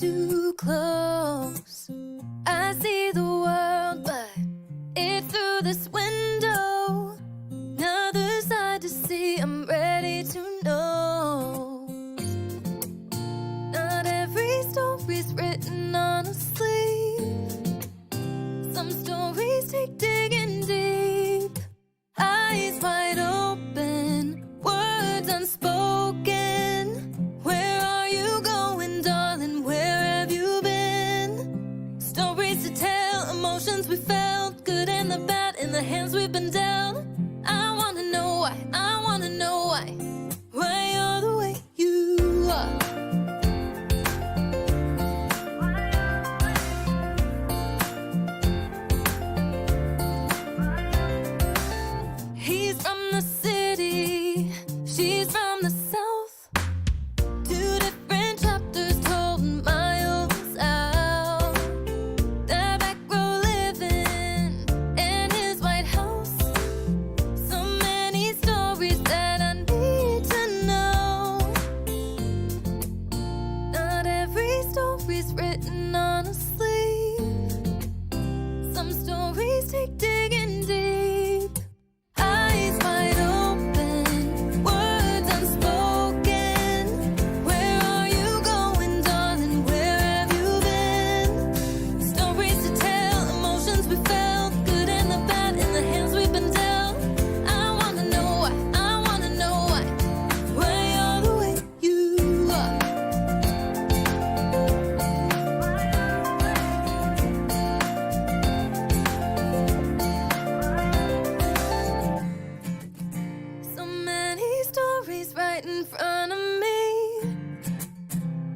too close. I see the world, but it's through this window. Another side to see, I'm ready to know. Not every story's written on a sleeve. Some stories take digging deep. Eyes wide open, words unspoken. Where are you going, darling? Where have you been? Stories to tell, emotions we felt, good and the bad in the hands we've been dealt. I wanna know why, I wanna know why you're the way you are. He's from the city, she's from the south. Two different chapters told miles out. The back row living in his White House. So many stories that I need to know. Not every story's written on a sleeve. Some stories take digging deep. Eyes wide open, words unspoken. Where are you going, darling? Where have you been? Stories to tell, emotions we felt, good and the bad in the hands we've been dealt. I wanna know why, I wanna know why you're the way you are. So many stories right in front of me.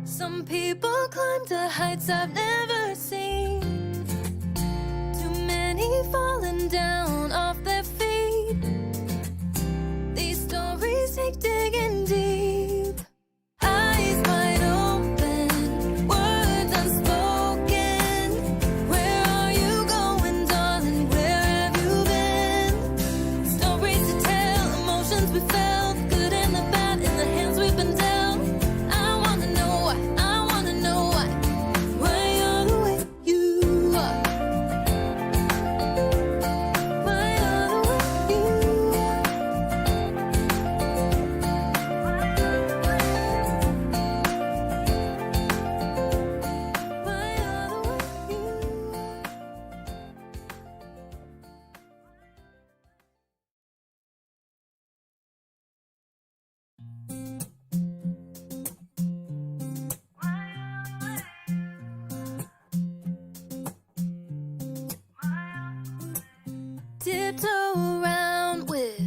Some people climb to heights I've never seen. Too many falling down off their feet. These stories take digging deep. Eyes wide open, words unspoken. Where are you going, darling? Where have you been? Stories to tell, emotions we felt, good and the bad in the hands we've been dealt. I wanna know why, I wanna know why you're the way you are. Why you're the way you are. Why you're the way you are. Tiptoe around with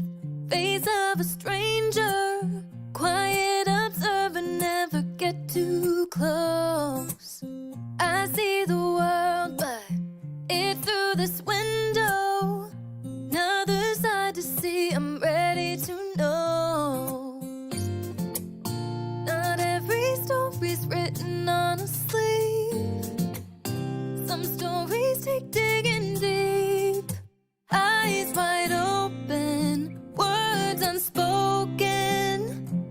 face of a stranger. Quiet observer, never get too close. I see the world, but it's through this window. Another side to see, I'm ready to know. Not every story's written on a sleeve. Some stories take digging deep. Eyes wide open, words unspoken.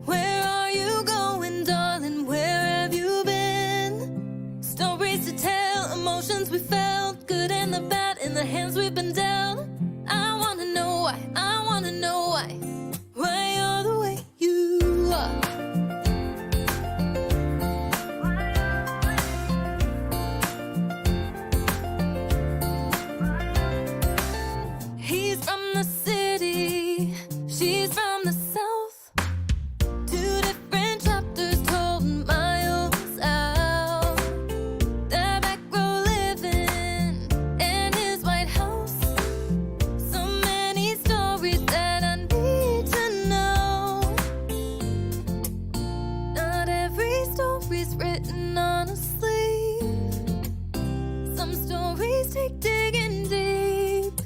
Where are you going, darling? Where have you been? Stories to tell, emotions we felt, good and the bad in the hands we've been dealt. I wanna know why, I wanna know why you're the way you are. He's from the city, she's from the south. Two different chapters told miles out. The back row living in his White House. So many stories that I need to know. Not every story's written on a sleeve. Some stories take digging deep.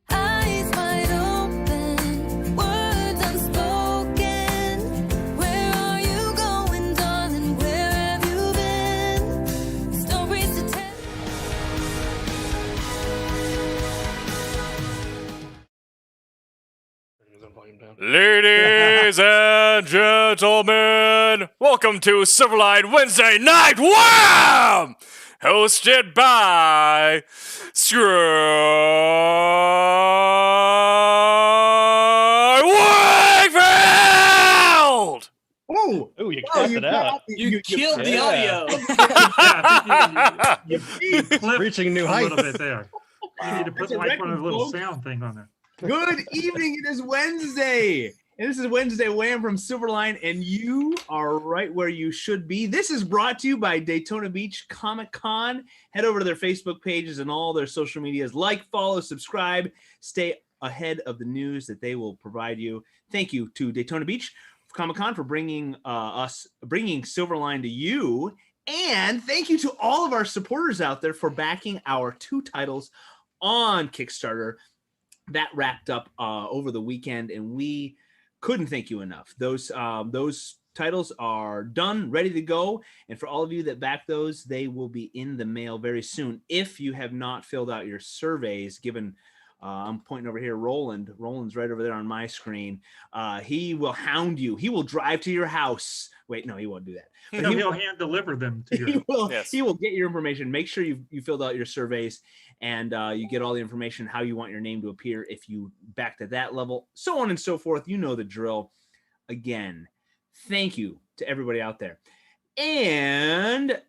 Eyes wide open, words unspoken. Where are you going, darling? Where have you been? Stories to tell. Ladies and gentlemen, welcome Welcome to Silverline Wednesday Night WHAM! Hosted by Wakefield! Oh, you clapped it out. You killed the audio. You Reaching new A heights. little bit there. You need to put That's a like one of record, the little folks. sound thing on there. Good evening. It is Wednesday. And this is Wednesday Wham from Silverline, and you are right where you should be. This is brought to you by Daytona Beach Comic Con. Head over to their Facebook pages and all their social medias. Like, follow, subscribe. Stay ahead of the news that they will provide you. Thank you to Daytona Beach Comic Con for bringing Silverline to you. And thank you to all of our supporters out there for backing our 2 titles on Kickstarter. That wrapped up over the weekend, and we couldn't thank you enough. Those titles are done, ready to go. And for all of you that back those, they will be in the mail very soon. If you have not filled out your surveys, given I'm pointing over here, Roland's right over there on my screen. He will hound you. He will drive to your house. Wait, no, he won't do that. But He'll hand deliver them to you. He will get your information. Make sure you filled out your surveys and you get all the information, how you want your name to appear if you backed at that level, so on and so forth. You know the drill. Again, thank you to everybody out there. And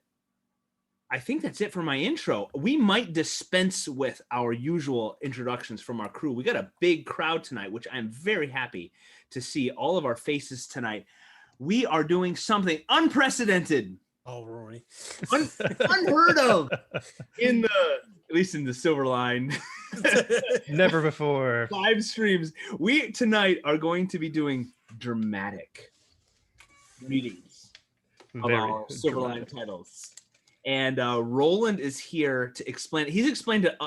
I think that's it for my intro. We might dispense with our usual introductions from our crew. We got a big crowd tonight, which I'm very happy to see all of our faces tonight. We are doing something unprecedented. Oh, Rory. Unheard of at least in the Silverline. Never before. Live streams. We tonight are going to be doing dramatic readings of our Silverline titles. And Roland is here to explain. He's explained it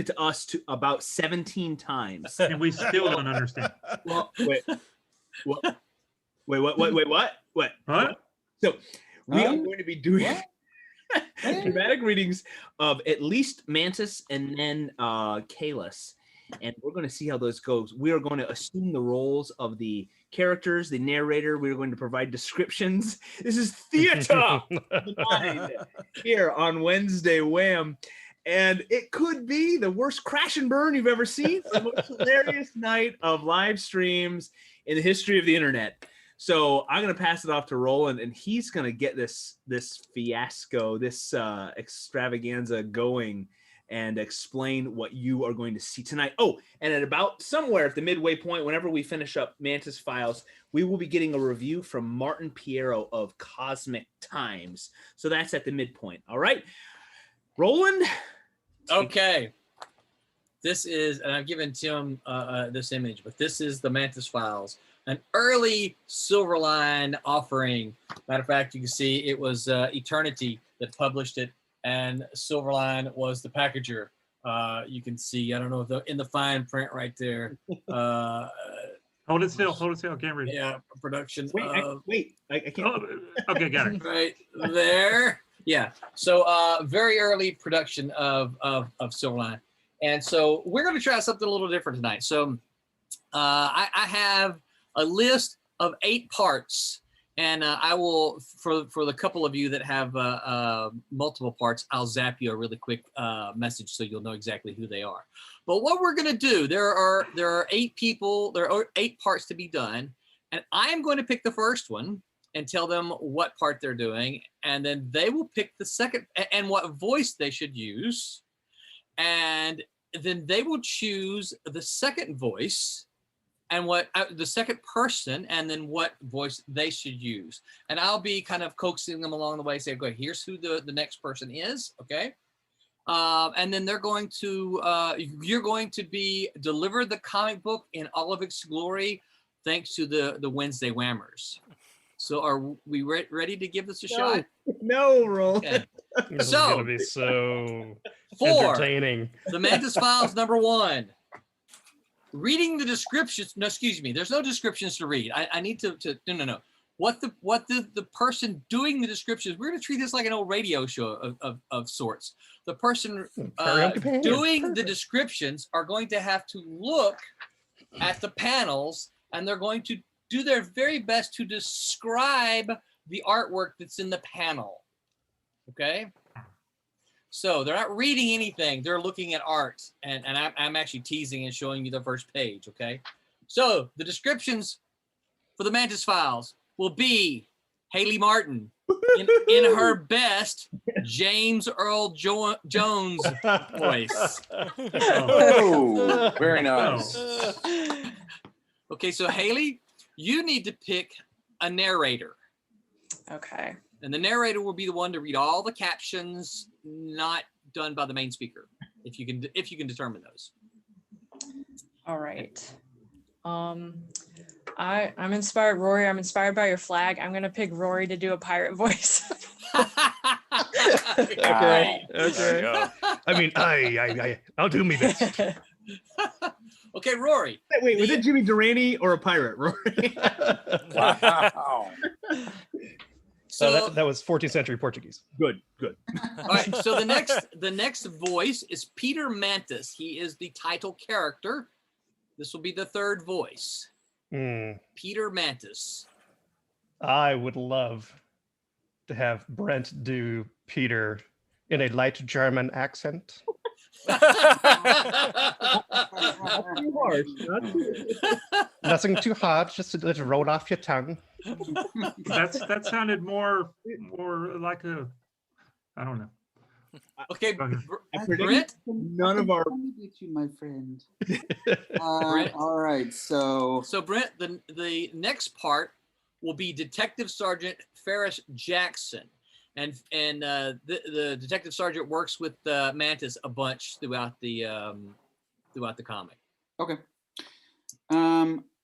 to us about 17 times. And we still don't understand. Well, wait. What? What? Huh? So we are going to be doing dramatic readings of at least Mantis and then Kalis. And we're going to see how those goes. We are going to assume the roles of the characters, the narrator. We're going to provide descriptions. This is theater of the mind here on Wednesday Wham. And it could be the worst crash and burn you've ever seen. The most hilarious night of live streams in the history of the internet. So I'm going to pass it off to Roland, and he's going to get this fiasco, this extravaganza going and explain what you are going to see tonight. Oh, and at about somewhere at the midway point, whenever we finish up Mantis Files, we will be getting a review from Martin Piero of Cosmic Times. So that's at the midpoint. All right, Roland. Okay. This is, and I've given Tim this image, but this is the Mantis Files, an early Silverline offering. Matter of fact, you can see it was Eternity that published it, and Silverline was the packager. You can see, I don't know, in the fine print right there. Hold it still. I can't read it. Yeah, production. I can't. Oh, okay, got it. Right there. Yeah. So very early production of Silverline. And so we're going to try something a little different tonight. So I have a list of 8 parts, and I will, for the couple of you that have multiple parts, I'll zap you a really quick message so you'll know exactly who they are. But what we're going to do, there are 8 people, there are 8 parts to be done, and I am going to pick the first one and tell them what part they're doing, and then they will pick the second and what voice they should use. And then they will choose the second voice and what the second person, and then what voice they should use. And I'll be kind of coaxing them along the way, say, okay, here's who the next person is, okay? And then they're going to, you're going to be delivered the comic book in all of its glory, thanks to the Wednesday Whammers. So are we ready to give this a shot? No, Roland. Okay. This is going to be so 4, entertaining. The Mantis Files #1. Reading the descriptions. No, excuse me. There's no descriptions to read. I need to no. What the person doing the descriptions, we're going to treat this like an old radio show of sorts. The person doing the descriptions are going to have to look at the panels, and they're going to do their very best to describe the artwork that's in the panel. Okay. So they're not reading anything. They're looking at art. And I'm actually teasing and showing you the first page. Okay. So the descriptions for the Mantis Files will be Haley Martin in her best James Earl Jones voice. Oh, very nice. Okay, so Haley, you need to pick a narrator. Okay. And the narrator will be the one to read all the captions not done by the main speaker, if you can determine those. All right. I'm inspired, Rory. I'm inspired by your flag. I'm gonna pick Rory to do a pirate voice. Okay. There you go. I mean, I'll do me best. Okay, Rory. Wait, was it Jimmy Durante or a pirate, Rory? Wow. So that was 14th century Portuguese. Good. all right, so the next voice is Peter Mantis. He is the title character. This will be the third voice. Peter Mantis. I would love to have Brent do Peter in a light German accent. Nothing too hard, just a little roll off your tongue. That sounded more like a, I don't know. Okay, Go ahead. I predict Brent. none of our. With you, my friend. Brent. All right, so So Brent, the next part will be Detective Sergeant Ferris Jackson, and the Detective Sergeant works with Mantis a bunch throughout the comic. okay.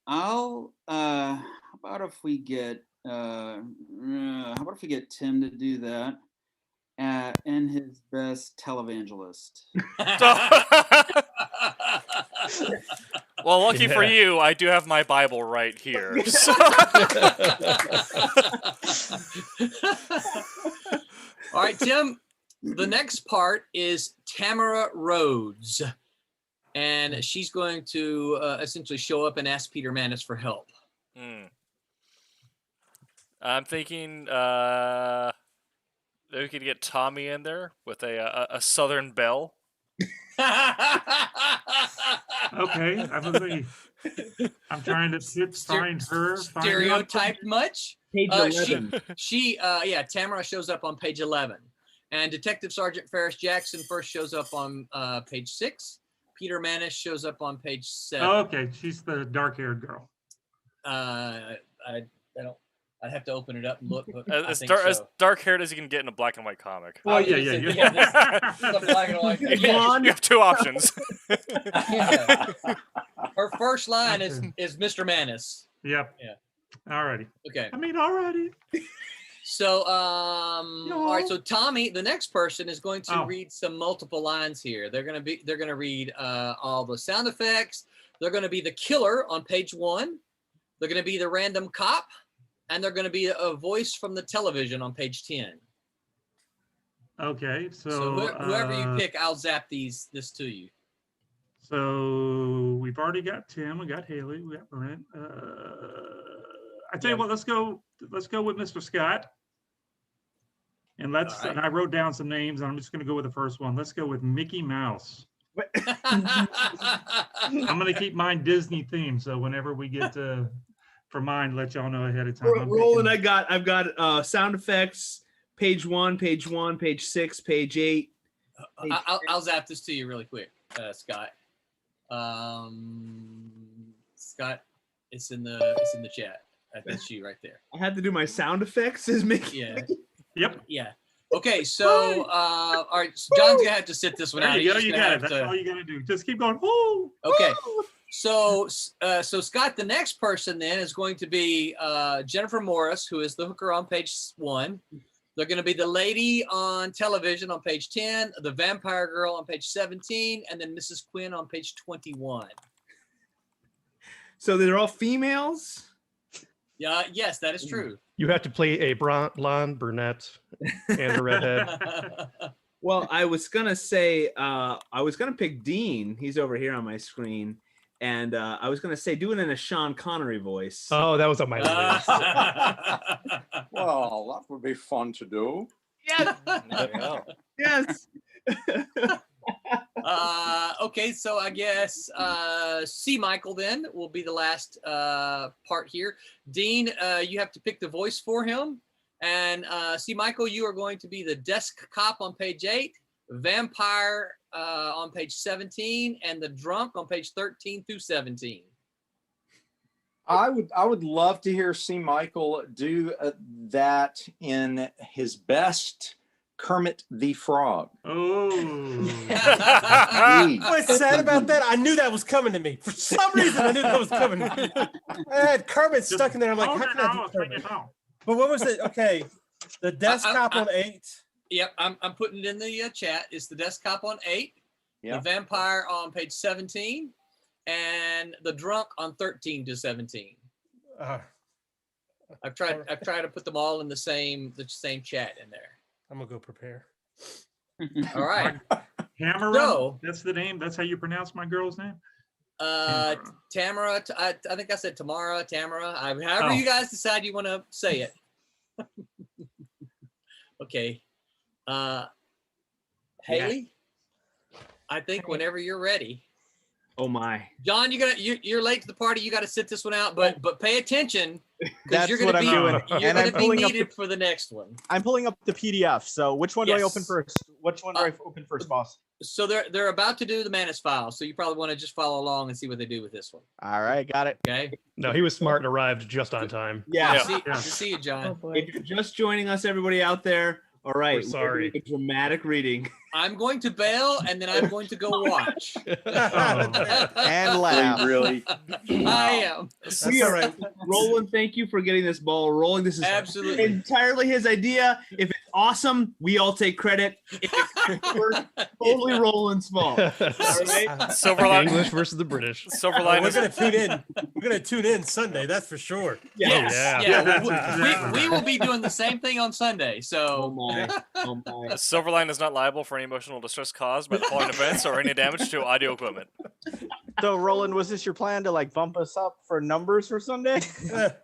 I'll how about if we get Tim to do that in his best televangelist. Well, lucky for you, I do have my Bible right here. So. All right, Tim. The next part is Tamara Rhodes, and she's going to essentially show up and ask Peter Mantis for help. I'm thinking that we could get Tommy in there with a Southern belle. Okay, I'm trying to find her. Stereotyped much? Page 11. Tamara shows up on page 11. And Detective Sergeant Ferris Jackson first shows up on page 6. Peter Mantis shows up on page 7. Oh, okay, she's the dark-haired girl. I don't. I'd have to open it up and look. But As dark-haired as you can get in a black and white comic. Oh, yeah. This is a black and white. You have two options. Yeah. Her first line is Mr. Mantis. Yep. Yeah. Alrighty. Okay. I mean, alrighty. So, all right. So Tommy, the next person, is going to Oh. read some multiple lines here. They're going to read all the sound effects. They're going to be the killer on page 1. They're going to be the random cop, and they're going to be a voice from the television on page 10. Okay, so whoever you pick, I'll zap this to you. So we've already got Tim, we got Haley, we got Brent. I tell you what, let's go with Mr. Scott. And and I wrote down some names, and I'm just going to go with the first one. Let's go with Mickey Mouse. I'm going to keep mine Disney themed, so whenever we get for mine, let y'all know ahead of time. Roland, I've got sound effects. Page 1, page 6, page 8. I'll zap this to you really quick, Scott. Scott, it's in the chat. That's you right there. I have to do my sound effects as Mickey. Yeah. Yep. Yeah. Okay, so all right, so John's gonna have to sit this one out. There you go. He's You gonna got it. have That's to- all you got to do. Just keep going. Woo! Okay. So Scott, the next person then is going to be Jennifer Morris, who is the hooker on page 1. They're going to be the lady on television on page 10, the vampire girl on page 17, and then Mrs. Quinn on page 21. So they're all females? Yeah, yes, that is true. You have to play a blonde, brunette, and a redhead. Well, I was gonna say I was gonna pick Dean. He's over here on my screen, And I was going to say, do it in a Sean Connery voice. Oh, that was on my list. Well, that would be fun to do. Yes. Yes. Okay, so I guess C. Michael then will be the last part here. Dean, you have to pick the voice for him. And C. Michael, you are going to be the desk cop on page 8, vampire on page 17, and the drunk on page 13 through 17. I would love to hear C. Michael do that in his best Kermit the Frog. Oh. What's sad about that? I knew that was coming to me. For some reason, I knew that was coming to me. I had Kermit stuck in there. I'm like, how can I do Kermit? But what was it? Okay, the desktop on 8. Yep, I'm putting it in the chat. It's the desk cop on 8, the vampire on page 17, and the drunk on 13 to 17. I've tried to put them all in the same chat in there. I'm gonna go prepare. All right. Tamara. So, that's the name. That's how you pronounce my girl's name. Tamara. I think I said Tamara. However you guys decide you want to say it. Okay. Haley. I think whenever you're ready. Oh my. John, you're late to the party. You got to sit this one out, but pay attention because you're what I'm doing. You're going to be needed for the next one. I'm pulling up the PDF. So which one do I open first? Which one do I open first, boss? So they're about to do the Manus file. So you probably want to just follow along and see what they do with this one. All right, got it. Okay. No, he was smart and arrived just on time. Yeah. See you, John. If you're just joining us, everybody out there, all right. We're sorry. A dramatic reading. I'm going to bail, and then I'm going to go watch. And laugh. Really? I am. We are right. Roland, thank you for getting this ball rolling. This is absolutely entirely his idea. If it's awesome, we all take credit. If it's totally Roland's fault. All right? Silverline English versus the British. Silverline We're is gonna tune in. We're gonna tune in Sunday. That's for sure. Yes. Yeah. We will be doing the same thing on Sunday. So Oh my. Silverline is not liable for any emotional distress caused by the following events or any damage to audio equipment. So, Roland, was this your plan to like bump us up for numbers for Sunday?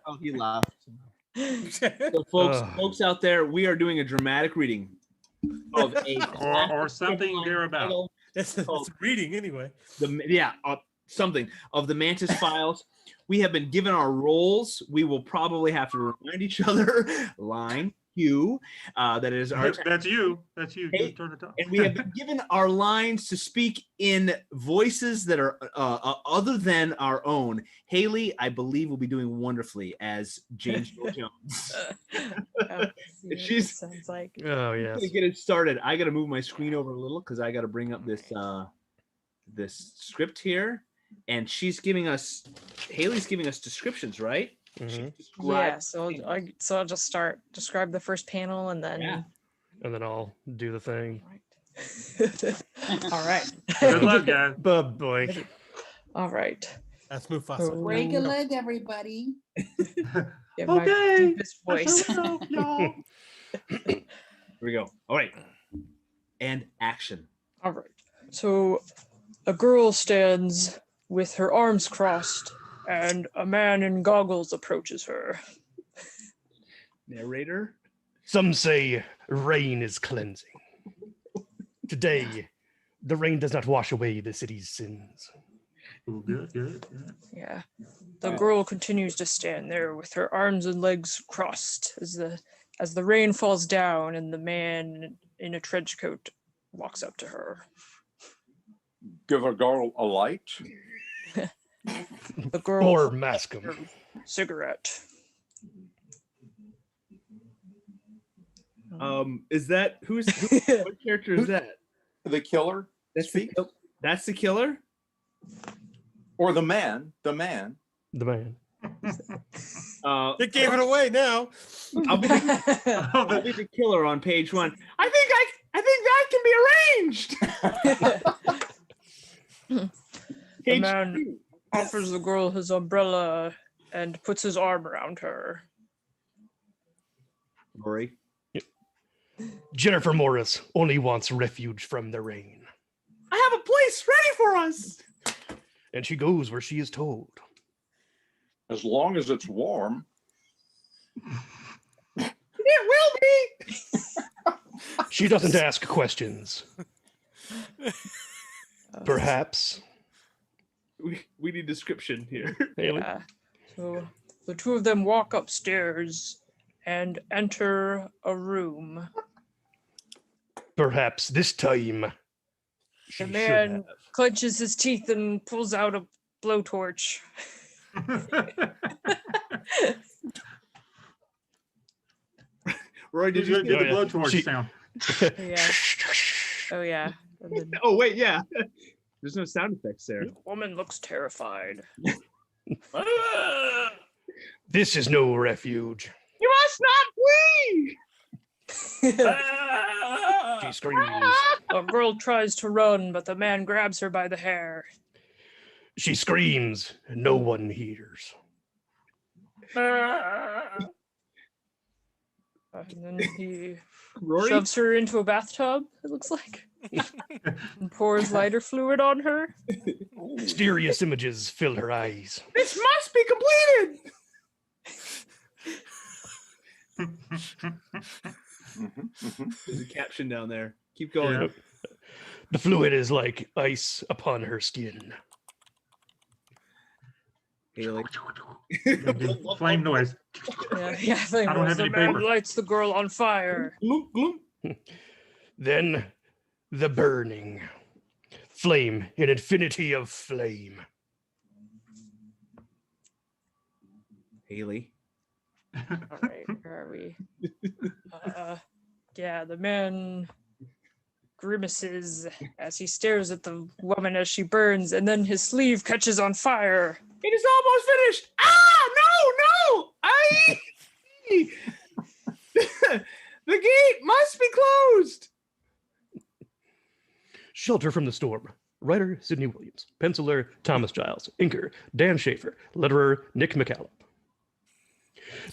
Oh, he laughed. So folks out there, we are doing a dramatic reading of a or something thereabout. It's reading anyway. Something of the Mantis Files. We have been given our roles. We will probably have to remind each other. Line. You, that is our. That's you. That's you. Hey, Turn it on. And we have been given our lines to speak in voices that are other than our own. Haley, I believe, will be doing wonderfully as James Earl Jones. She's sounds like. Oh yeah. To get it started, I got to move my screen over a little because I got to bring up this this script here, and Haley's giving us descriptions, right? Mm-hmm. Yeah, so I'll just describe the first panel and then and then I'll do the thing. All right. Good luck, guys. Boy. All right. That's Mufasa. Break a leg, everybody. My deepest voice. Here we go. All right. And action. All right. So a girl stands with her arms crossed, and a man in goggles approaches her. Narrator? Some say rain is cleansing. Today, the rain does not wash away the city's sins. Ooh, good. Yeah. The girl continues to stand there with her arms and legs crossed as the rain falls down and the man in a trench coat walks up to her. Give a girl a light. The girl or mask him. Cigarette. Is that who's what character is that? The killer. That's the killer? Or the man. The man. It gave it away now. I'll be the killer on page 1. I think that can be arranged. The man offers the girl his umbrella and puts his arm around her. Rory. Jennifer Morris only wants refuge from the rain. I have a place ready for us. and she goes where she is told. As long as it's warm. It will be. She doesn't ask questions. Perhaps. We need description here. Haley? Yeah. So the two of them walk upstairs and enter a room. Perhaps this time. She The should man have. clenches his teeth and pulls out a blowtorch. Roy, did You you did the see blowtorch sound. Yeah. Oh yeah. And then Oh wait, yeah. There's no sound effects there. the woman looks terrified. This is no refuge. You must not flee. She screams. A girl tries to run, but the man grabs her by the hair. She screams, and no one hears. And then he Rory? shoves her into a bathtub, it looks like. And pours lighter fluid on her. Mysterious images fill her eyes. This must be completed. There's a caption down there. Keep going. Yeah. The fluid is like ice upon her skin. Haley. Flame noise. Yeah, I don't have the any man paper. lights the girl on fire. Gloom, gloom. Then the burning. Flame, an infinity of flame. Haley. All right, where are we? Yeah, the man grimaces as he stares at the woman as she burns, and then his sleeve catches on fire. It is almost finished. Ah, no. The gate must be closed. Shelter from the Storm. Writer Sidney Williams. Penciler Thomas Giles. Inker Dan Schaefer. Letterer Nick McCallum.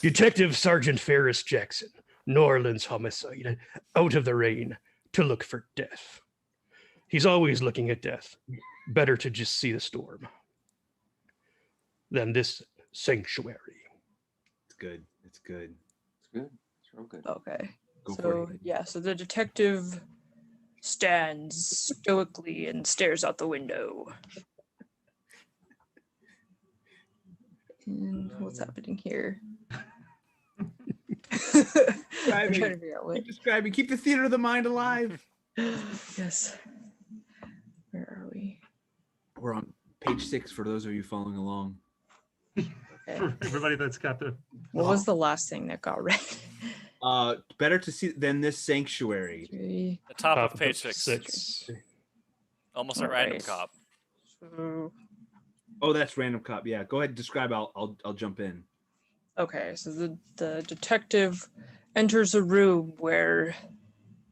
Detective Sergeant Ferris Jackson. New Orleans homicide. Out of the rain to look for death. He's always looking at death. Better to just see the storm than this sanctuary. It's good. It's good. It's good. It's real good. Okay. Go for So it. yeah, so the detective stands stoically and stares out the window. And what's happening here? I'm trying to figure out what. Keep describing. Keep the theater of the mind alive. Yes. Where are we? We're on page 6 for those of you following along. Okay. For everybody that's got the. What was the last thing that got read? Better to see than this sanctuary. Three. The top Top of page 6. 6. Almost a random Alright. cop. So, Oh, that's random cop. Yeah, go ahead. Describe. I'll jump in. okay, so the detective enters a room where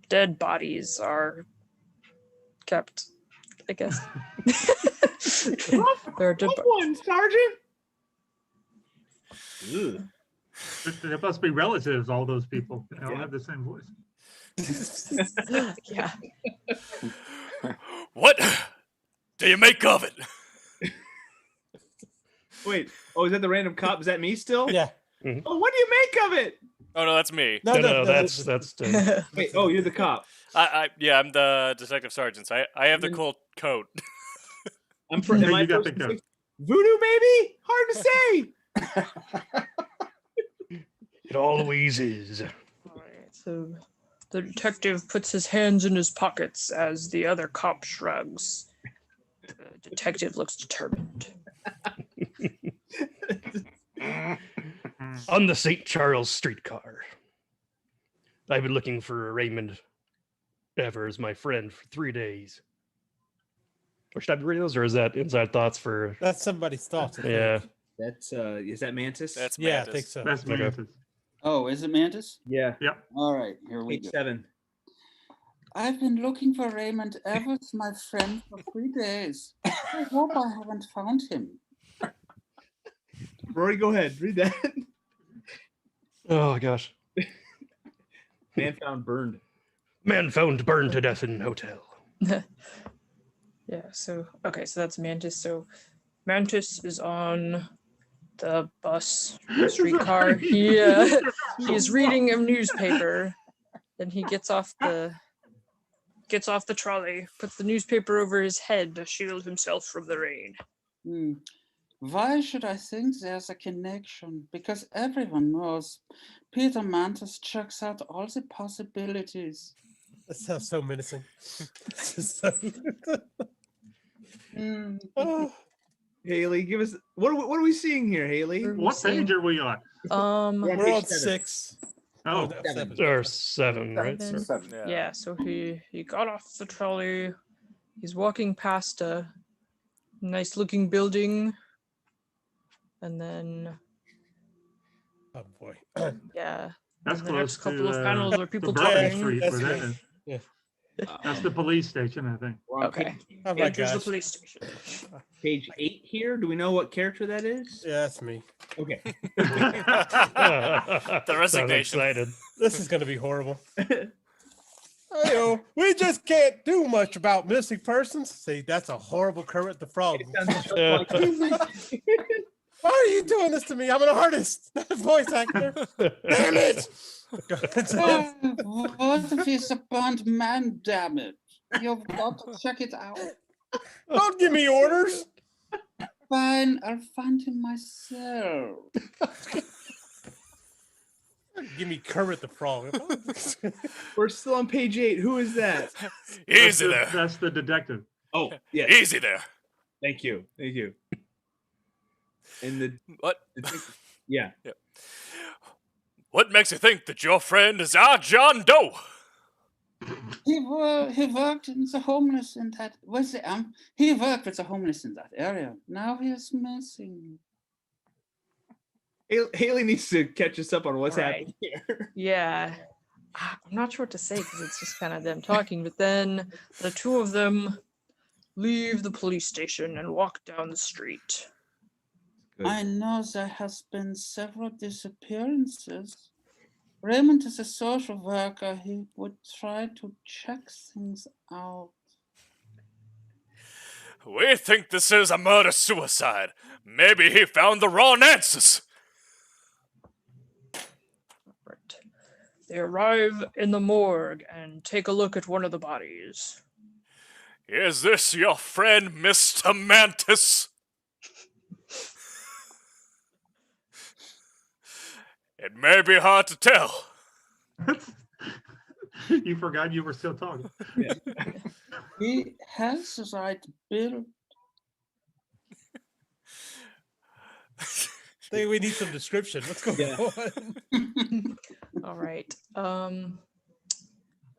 dead bodies are kept, I guess. There are dead Rough one, Sergeant. Ugh. There must be relatives, all those people. They all Yeah. have the same voice. Yeah. What do you make of it? Wait. Oh, is that the random cop? Is that me still? Yeah. Oh, what do you make of it? Oh no, that's me. No, that's Wait. Oh, you're the cop. Yeah, I'm the detective sergeant. So I have the cool coat. I'm for. Yeah, Am I you got first the to coat. say voodoo, maybe? Hard to say. It always is. Alright, so the detective puts his hands in his pockets as the other cop shrugs. The detective looks determined. On the St. Charles streetcar. I've been looking for Raymond Evers, my friend, for 3 days. Or should I be reading those, or is that inside thoughts for? That's somebody's thoughts. I think. Yeah. That's is that Mantis? That's Yeah, Mantis. I think so. That's Okay. Mantis. Oh, is it Mantis? Yeah. All right, here we Page go. 7. I've been looking for Raymond Evers, my friend, for 3 days. I hope I haven't found him. Rory, go ahead. Read that. Oh gosh. Man found burned. Man found burned to death in hotel. Yeah, so okay, so that's Mantis. So Mantis is on the bus, streetcar. He is reading a newspaper. Then he gets off the trolley, puts the newspaper over his head to shield himself from the rain. Why should I think there's a connection? Because everyone knows Peter Mantis checks out all the possibilities. That sounds so menacing. Haley, give us what are we seeing here, Haley? What page are we on? We're on 6. Oh, no, 7. Or 7, right? Seven. Yeah, so he got off the trolley. He's walking past a nice looking building. And then oh boy. Yeah. That's the close next couple to, of panels where people Bourbon talking. Street, That's where that good. is. Yeah. That's the police station, I think. Okay. Oh my Enters the gosh. police station. Page 8 here. Do we know what character that is? Yeah, that's me. Okay. The resignation. Excited. This is going to be horrible. We just can't do much about missing persons. See, that's a horrible Kermit the Frog. Why are you doing this to me? I'm an artist, not a voice actor. Damn it! What if he's a burned man, damn it? You've got to check it out. Don't give me orders. Fine, I'll find him myself. Give me Kermit the Frog. We're still on page 8. Who is that? Easy there. That's the detective. Oh, yeah. Easy there. Thank you. And the What? Yeah. What makes you think that your friend is our John Doe? He worked in the homeless in that. He worked with the homeless in that area. Now he is missing. Haley needs to catch us up on what's Right. happening here. Yeah. I'm not sure what to say because it's just kind of them talking, but then the two of them leave the police station and walk down the street. Good. I know there has been several disappearances. Raymond is a social worker. He would try to check things out. We think this is a murder-suicide. Maybe he found the wrong answers. Right. They arrive in the morgue and take a look at one of the bodies. Is this your friend, Mr. Mantis? It may be hard to tell. You forgot you were still talking. Yeah. He has the right build. I think we need some description. What's going on? All right.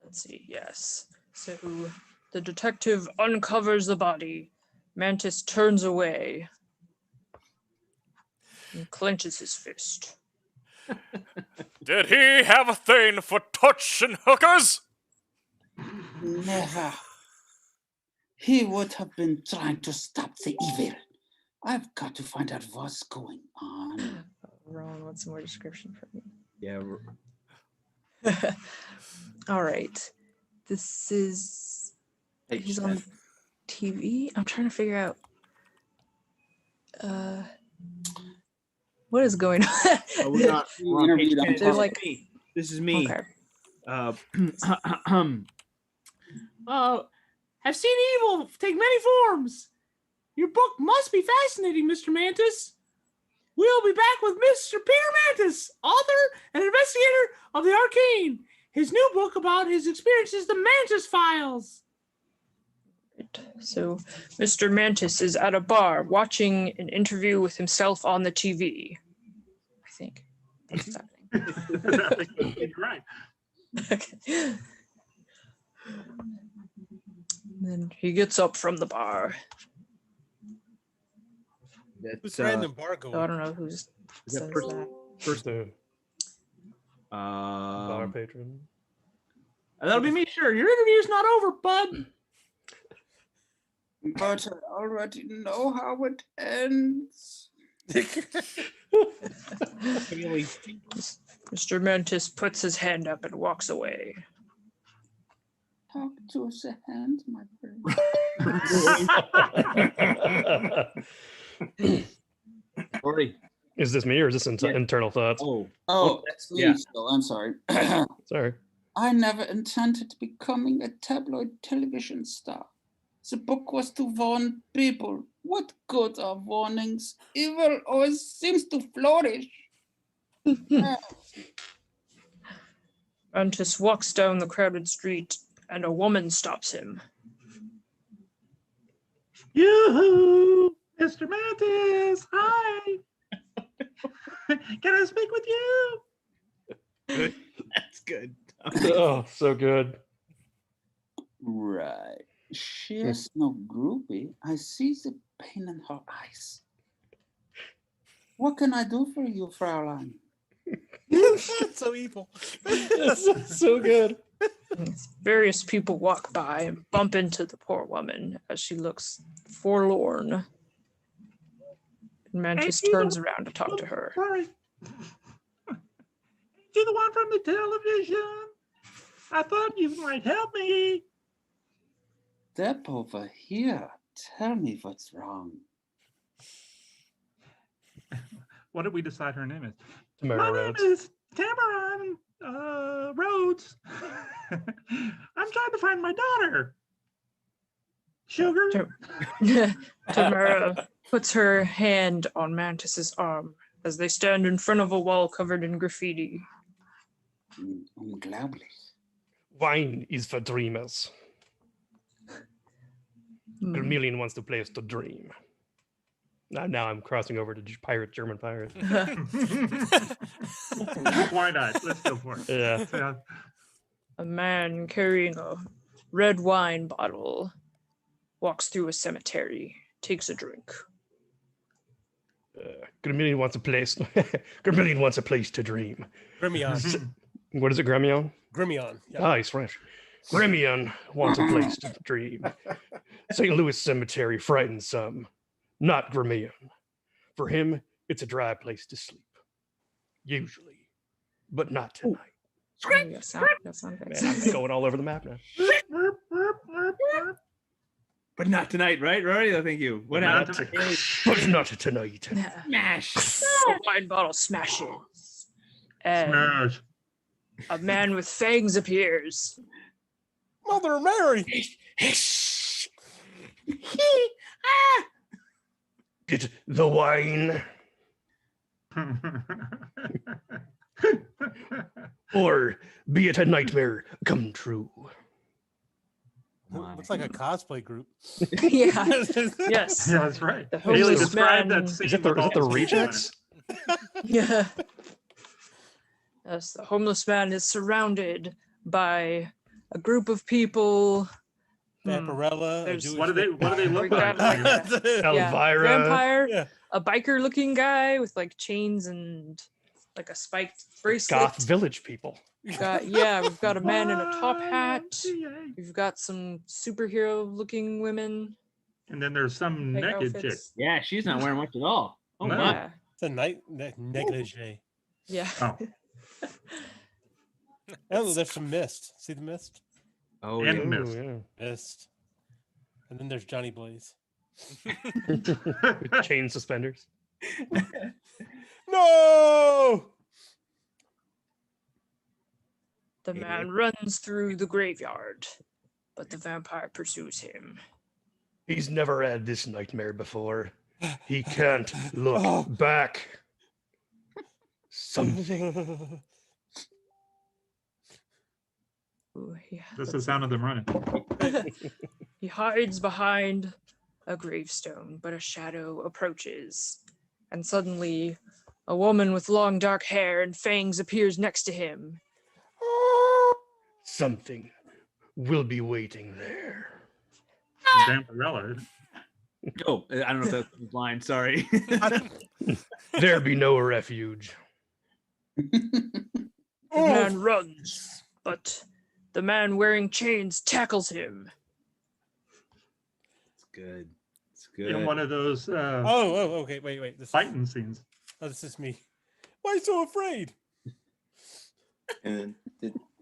Let's see. Yes. So the detective uncovers the body. Mantis turns away and clenches his fist. Did he have a thing for touching hookers? Never. He would have been trying to stop the evil. I've got to find out what's going on. Rowan wants some more description from you. Yeah. All right. This is. He's on TV. I'm trying to figure out. What is going on? Oh, we're not. We're on page 10. They're like, This is me. okay. I've seen evil take many forms. Your book must be fascinating, Mr. Mantis. We'll be back with Mr. Peter Mantis, author and investigator of the Arcane. His new book about his experiences, the Mantis Files. So, Mr. Mantis is at a bar watching an interview with himself on the TV. I think that's what's happening. You're right. Okay. Then he gets up from the bar. Who's random bar going? So I don't know who's says that. First bar patron. That'll be me, sure. Your interview's not over, bud. But I already know how it ends. Mr. Mantis puts his hand up and walks away. Talk to the hand, my friend. Already. Is this me or is this internal thoughts? Oh, that's me. yeah. So I'm sorry. Sorry. I never intended becoming a tabloid television star. The book was to warn people. What good are warnings? Evil always seems to flourish. Mantis walks down the crowded street and a woman stops him. Yoo-hoo! Mr. Mantis, hi! Can I speak with you? That's good. Oh, so good. Right. She is no groupie. I see the pain in her eyes. What can I do for you, Fraulein? That's so evil. That's so good. Various people walk by and bump into the poor woman as she looks forlorn. And Mantis turns around to talk to her. Sorry. You the one from the television? I thought you might help me. Step over here. Tell me what's wrong. What did we decide her name is? Tamara My Rhodes. name is Tamara Rhodes. I'm trying to find my daughter. Sugar. Tamara puts her hand on Mantis's arm as they stand in front of a wall covered in graffiti. Unglaublich. Wine is for dreamers. Vermilion wants to play us to dream. Now I'm crossing over to German pirate. Why not? Let's go for it. Yeah. A man carrying a red wine bottle walks through a cemetery, takes a drink. Vermilion wants a place. Vermilion wants a place to dream. Grimion. What is it, Grimion? Grimion. Yeah. Ah, he's French. Grimion wants a place to dream. St. Louis Cemetery frightens some, not Grimion. For him, it's a dry place to sleep. Usually, but not tonight. Man, I'm going all over the map now. But not tonight, right, Rory? Thank you. What happened? But not tonight. Smash. The wine bottle smashes. And Smash. a man with fangs appears. Mother Mary. Get the wine. Or be it a nightmare come true. Looks like a cosplay group. Yeah. Yes. Yeah, that's right. The Haley, homeless describe man. that scene. Is it the Rejects? Yeah. Yes, the homeless man is surrounded by a group of people. Vampirella. What do they look We got like? Elvira. Vampire, Yeah. a biker looking guy with like chains and like a spiked bracelet. Goth village people. We've got a man in a top hat. We've got some superhero looking women. And then there's some Like naked chick. outfits. Yeah, she's not wearing much at all. Oh, No. my. Yeah. It's a negligee. Yeah. Oh. Oh, there's some mist. See the mist? Oh, And yeah. mist. Yeah. Mist. And then there's Johnny Blaze. With chain suspenders. No! The man runs through the graveyard, but the vampire pursues him. He's never had this nightmare before. He can't look back. Something. Ooh, yeah, That's the sound of them running. he hides behind a gravestone, but a shadow approaches. And suddenly, a woman with long dark hair and fangs appears next to him. Something will be waiting there. Vampirella. Oh, I don't know if that's the line. Sorry. There be no refuge. The man runs, but the man wearing chains tackles him. It's good. It's good. In one of those Okay, wait. This fighting scenes. this is me. Why are you so afraid? And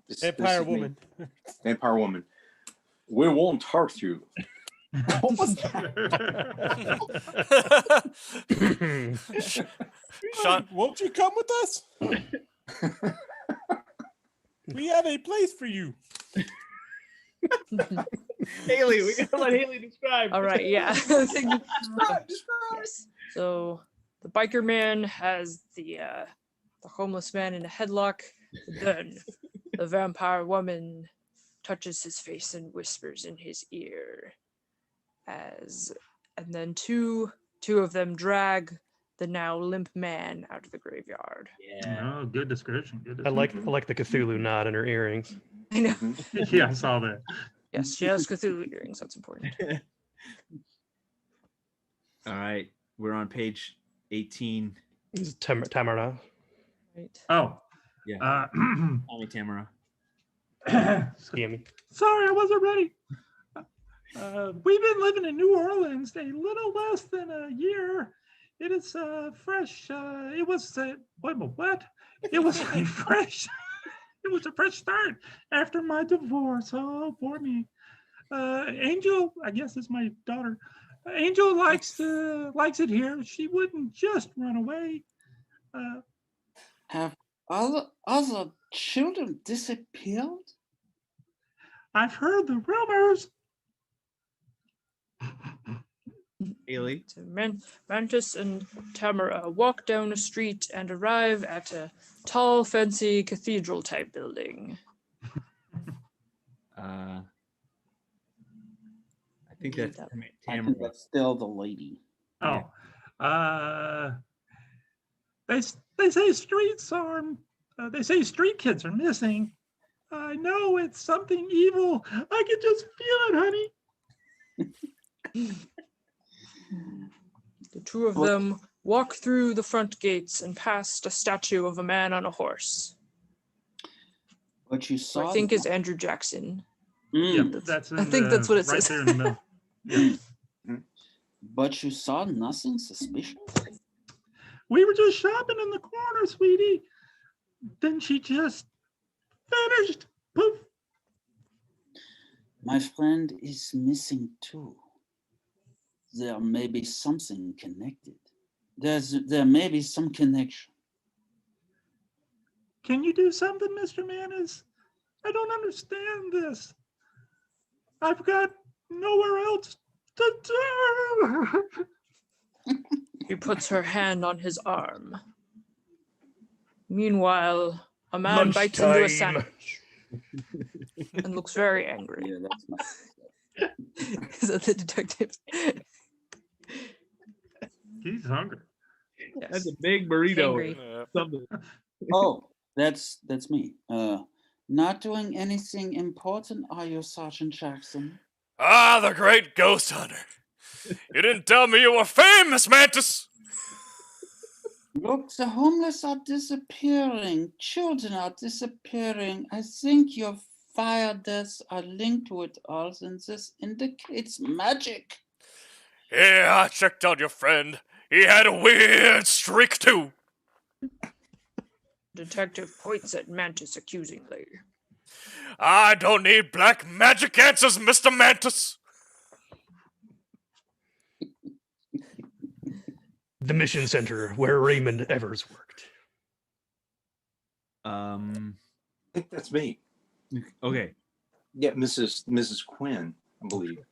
this Vampire is me. woman. Vampire woman. We won't hurt you. What was that? Sean, won't you come with us? We have a place for you. Haley, we gotta let Haley describe. All right, yeah. Describe. Yes. So the biker man has the homeless man in a headlock. Then the vampire woman touches his face and whispers in his ear. And then two of them drag the now limp man out of the graveyard. Yeah. Oh, good description. Good I description. like the Cthulhu knot in her earrings. I know. Yeah, I saw that. Yes, she has Cthulhu earrings. That's important. All right, we're on page 18. This is Tamara. Right. Oh. Yeah. Tommy Tamara. Sorry, I wasn't ready. We've been living in New Orleans a little less than a year. It is fresh. It was what? It was a fresh. It was a fresh start after my divorce. Oh, poor me. Angel, I guess is my daughter. Angel likes it here. She wouldn't just run away. Have other children disappeared? I've heard the rumors. Haley. So Mantis and Tamara walk down a street and arrive at a tall, fancy cathedral-type building. I think that's I Tamara. think that's still the lady. Oh, they say streets are. They say street kids are missing. I know it's something evil. I can just feel it, honey. The two of them walk through the front gates and past a statue of a man on a horse. What you Who saw? I think is Andrew Jackson. Yep, that's. I think that's what it right says. there in the middle. Yeah. But you saw nothing suspicious? We were just shopping in the corner, sweetie. Then she just vanished. Poof. My friend is missing too. There may be something connected. There may be some connection. Can you do something, Mr. Manis? I don't understand this. I've got nowhere else to turn. She puts her hand on his arm. Meanwhile, a man bites into a Lunchtime. sandwich and looks very angry. Yeah, that's not. Is that the detective? He's hungry. Yes. That's a big burrito. Angry. Something. Oh, that's me. Not doing anything important, are you, Sergeant Jackson? Ah, the great ghost hunter. You didn't tell me you were famous, Mantis. Look, the homeless are disappearing. Children are disappearing. I think your fire deaths are linked to it all, and this indicates magic. Yeah, I checked on your friend. He had a weird streak, too. Detective points at Mantis accusingly. I don't need black magic answers, Mr. Mantis. The mission center where Raymond Evers worked. I think that's me. Okay. Yeah, Mrs. Quinn, I believe.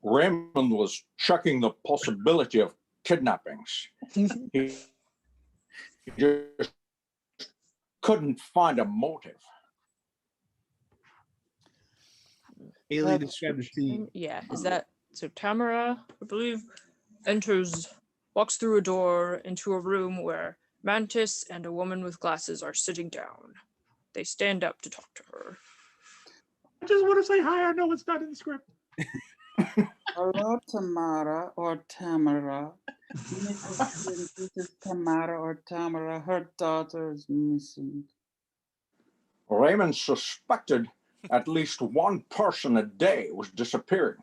Raymond was checking the possibility of kidnappings. He just couldn't find a motive. Haley, describe the scene. Yeah, is that so? Tamara, I believe, walks through a door into a room where Mantis and a woman with glasses are sitting down. They stand up to talk to her. I just want to say hi. I know it's not in the script. Hello, Tamara or Tamara. This is Tamara or Tamara. Her daughter is missing. Raymond suspected at least one person a day was disappearing.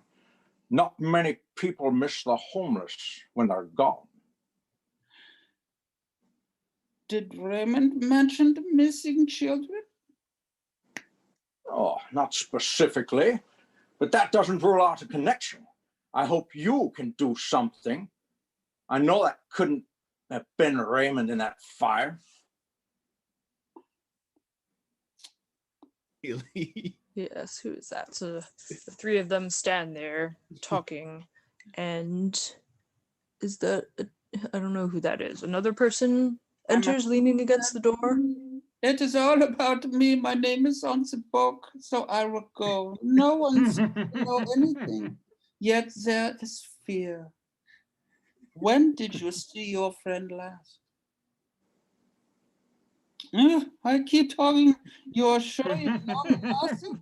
Not many people miss the homeless when they're gone. Did Raymond mention the missing children? Oh, not specifically, but that doesn't rule out a connection. I hope you can do something. I know that couldn't have been Raymond in that fire. Yes, who is that? So the three of them stand there talking, and is that I don't know who that is. Another person enters leaning against the door. It is all about me. My name is on the book, so I will go. No one know anything. Yet there is fear. When did you see your friend last? I keep talking. You're sure you know nothing?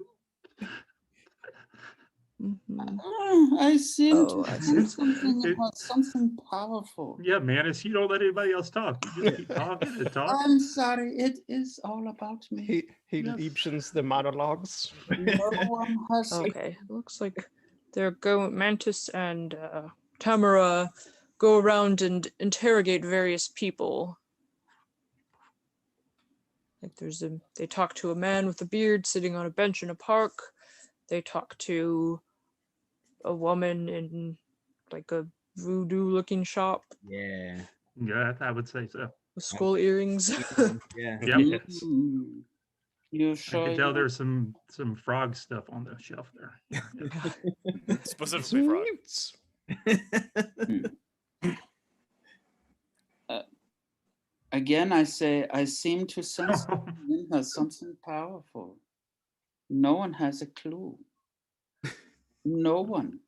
I seem to sense something about something powerful. Yeah, Mantis, you don't let anybody else talk. You just keep talking and talking. I'm sorry. It is all about me. He liebsens the monologues. No one has. Okay, looks like they're going. Mantis and Tamara go around and interrogate various people. Like they talk to a man with a beard sitting on a bench in a park. They talk to a woman in like a voodoo-looking shop. Yeah. Yeah, I would say so. With skull earrings. Yeah. Yep. You I sure? can tell there's some frog stuff on the shelf there. Specifically frogs. Again, I say, I seem to sense in her something powerful. No one has a clue. No one.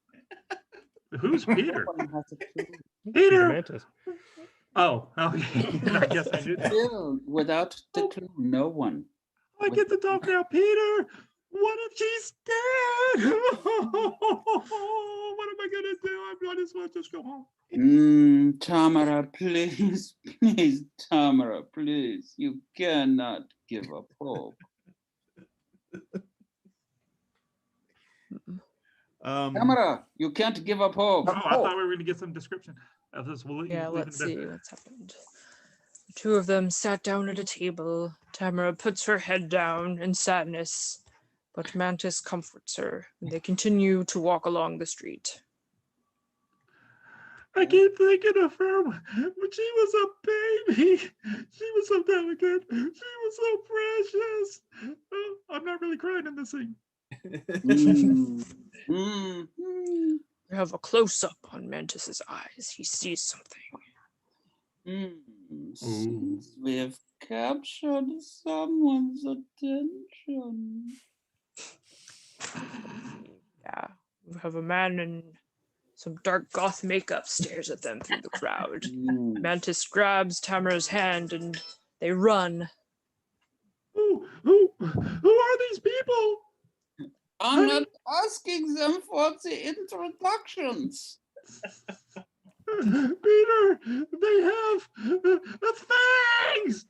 Who's Peter? No one has a clue. Peter. Mantis. Oh, okay. I guess I knew that. Still, without the clue, no one. I get to talk now, Peter. What if she's dead? What am I gonna do? I might as well just go home. Tamara, please, please, Tamara, please. You cannot give up hope. Tamara, you can't give up hope. Oh, I thought we were gonna get some description of this. Yeah, let's see what's happened. The two of them sat down at a table. Tamara puts her head down in sadness, but Mantis comforts her, and they continue to walk along the street. I keep thinking of her when she was a baby. She was so delicate. She was so precious. Oh, I'm not really crying in this scene. We have a close-up on Mantis's eyes. He sees something. Seems we have captured someone's attention. Yeah, we have a man in some dark goth makeup stares at them through the crowd. Mantis grabs Tamara's hand and they run. Who are these people? I'm not asking them for the introductions. Peter, they have fangs.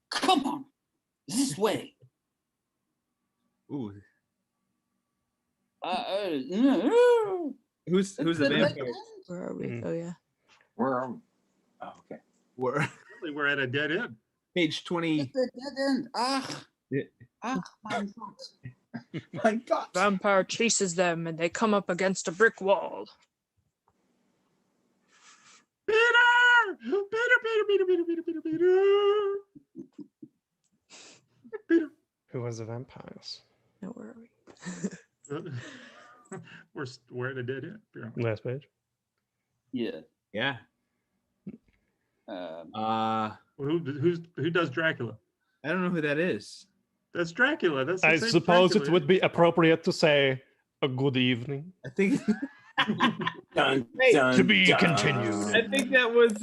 Come on, this way. Ooh. Who's the vampire? Where are we? Oh yeah. Okay. We're at a dead end. Page 20. It's a dead end. My God. My God. Vampire chases them and they come up against a brick wall. Peter! Peter! Who was the vampires? Now where are we? We're at a dead end. Apparently. Last page. Yeah. Yeah. Who does Dracula? I don't know who that is. That's Dracula. That's the I same suppose Dracula. it would be appropriate to say a good evening. I think to be continued. I think that was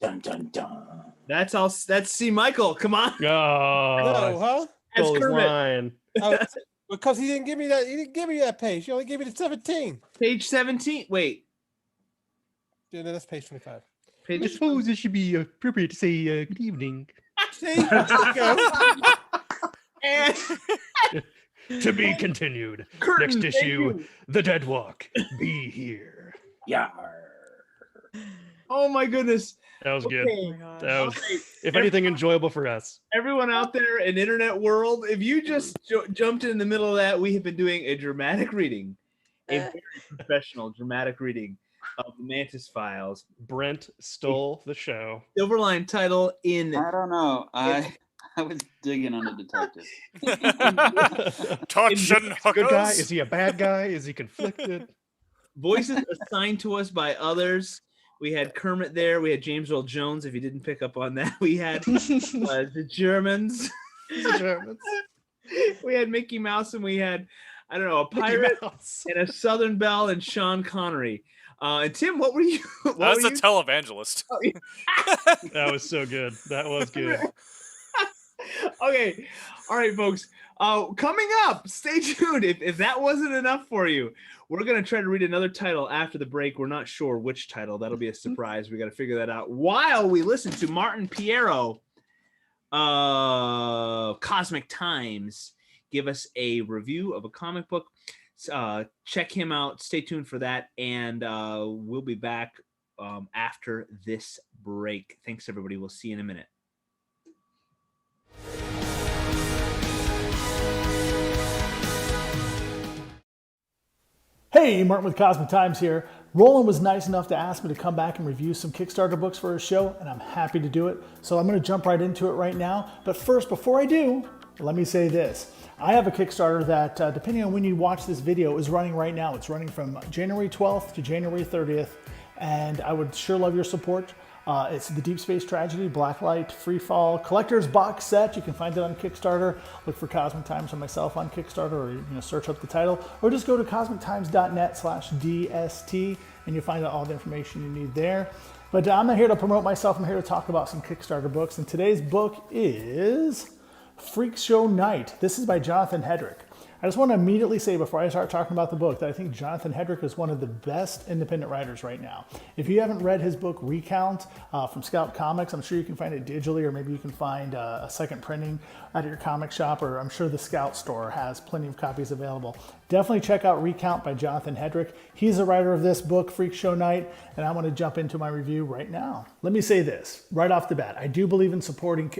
Dun dun dun. That's C. Michael. Come on. Oh, huh? That's Stole his Kermit. line. Oh, because he didn't give me that. He didn't give me that page. He only gave me the 17. Page 17. Wait. Yeah, no, that's page 25. I suppose it should be appropriate to say good evening. See? There you go. And To be continued. Curtain, Next thank issue, you. The Dead Walk. Be here. Yeah. Oh my goodness. That was good. Okay. That was, Okay. if anything, enjoyable for us. Everyone out there in internet world, if you just jumped in the middle of that, we have been doing a dramatic reading, a very professional dramatic reading of the Mantis Files. Brent stole the show. Silverline title in. I don't know. I was digging on the detective. Touch and Good guy? hookers. Is he a bad guy? Is he conflicted? Voices assigned to us by others. We had Kermit there. We had James Earl Jones. If you didn't pick up on that, we had the Germans. We had Mickey Mouse, and we had, I don't know, a pirate and a Southern Belle and Sean Connery. And Tim, what were you? I was a televangelist. Oh, yeah. That was so good. That was good. Okay. All right, folks. Coming up, stay tuned. If that wasn't enough for you, we're going to try to read another title after the break. We're not sure which title. That'll be a surprise. We got to figure that out while we listen to Martin Piero, Cosmic Times, give us a review of a comic book. Check him out. Stay tuned for that. And we'll be back after this break. Thanks, everybody. We'll see you in a minute. Hey, Martin with Cosmic Times here. Roland was nice enough to ask me to come back and review some Kickstarter books for his show, and I'm happy to do it. So I'm going to jump right into it right now. But first, before I do, let me say this. I have a Kickstarter that, depending on when you watch this video, is running right now. It's running from January 12th to January 30th, and I would sure love your support. It's the Deep Space Tragedy, Blacklight, Freefall, Collector's Box Set. You can find it on Kickstarter. Look for Cosmic Times or myself on Kickstarter, or search up the title, or just go to cosmictimes.net/DST, and you'll find out all the information you need there. But I'm not here to promote myself. I'm here to talk about some Kickstarter books, and today's book is Freak Show Night. This is by Jonathan Hedrick. I just want to immediately say before I start talking about the book that I think Jonathan Hedrick is one of the best independent writers right now. If you haven't read his book Recount from Scout Comics, I'm sure you can find it digitally, or maybe you can find a second printing at your comic shop, or I'm sure the Scout store has plenty of copies available. Definitely check out Recount by Jonathan Hedrick. He's the writer of this book, Freak Show Night, and I want to jump into my review right now. Let me say this right off the bat. I do believe in supporting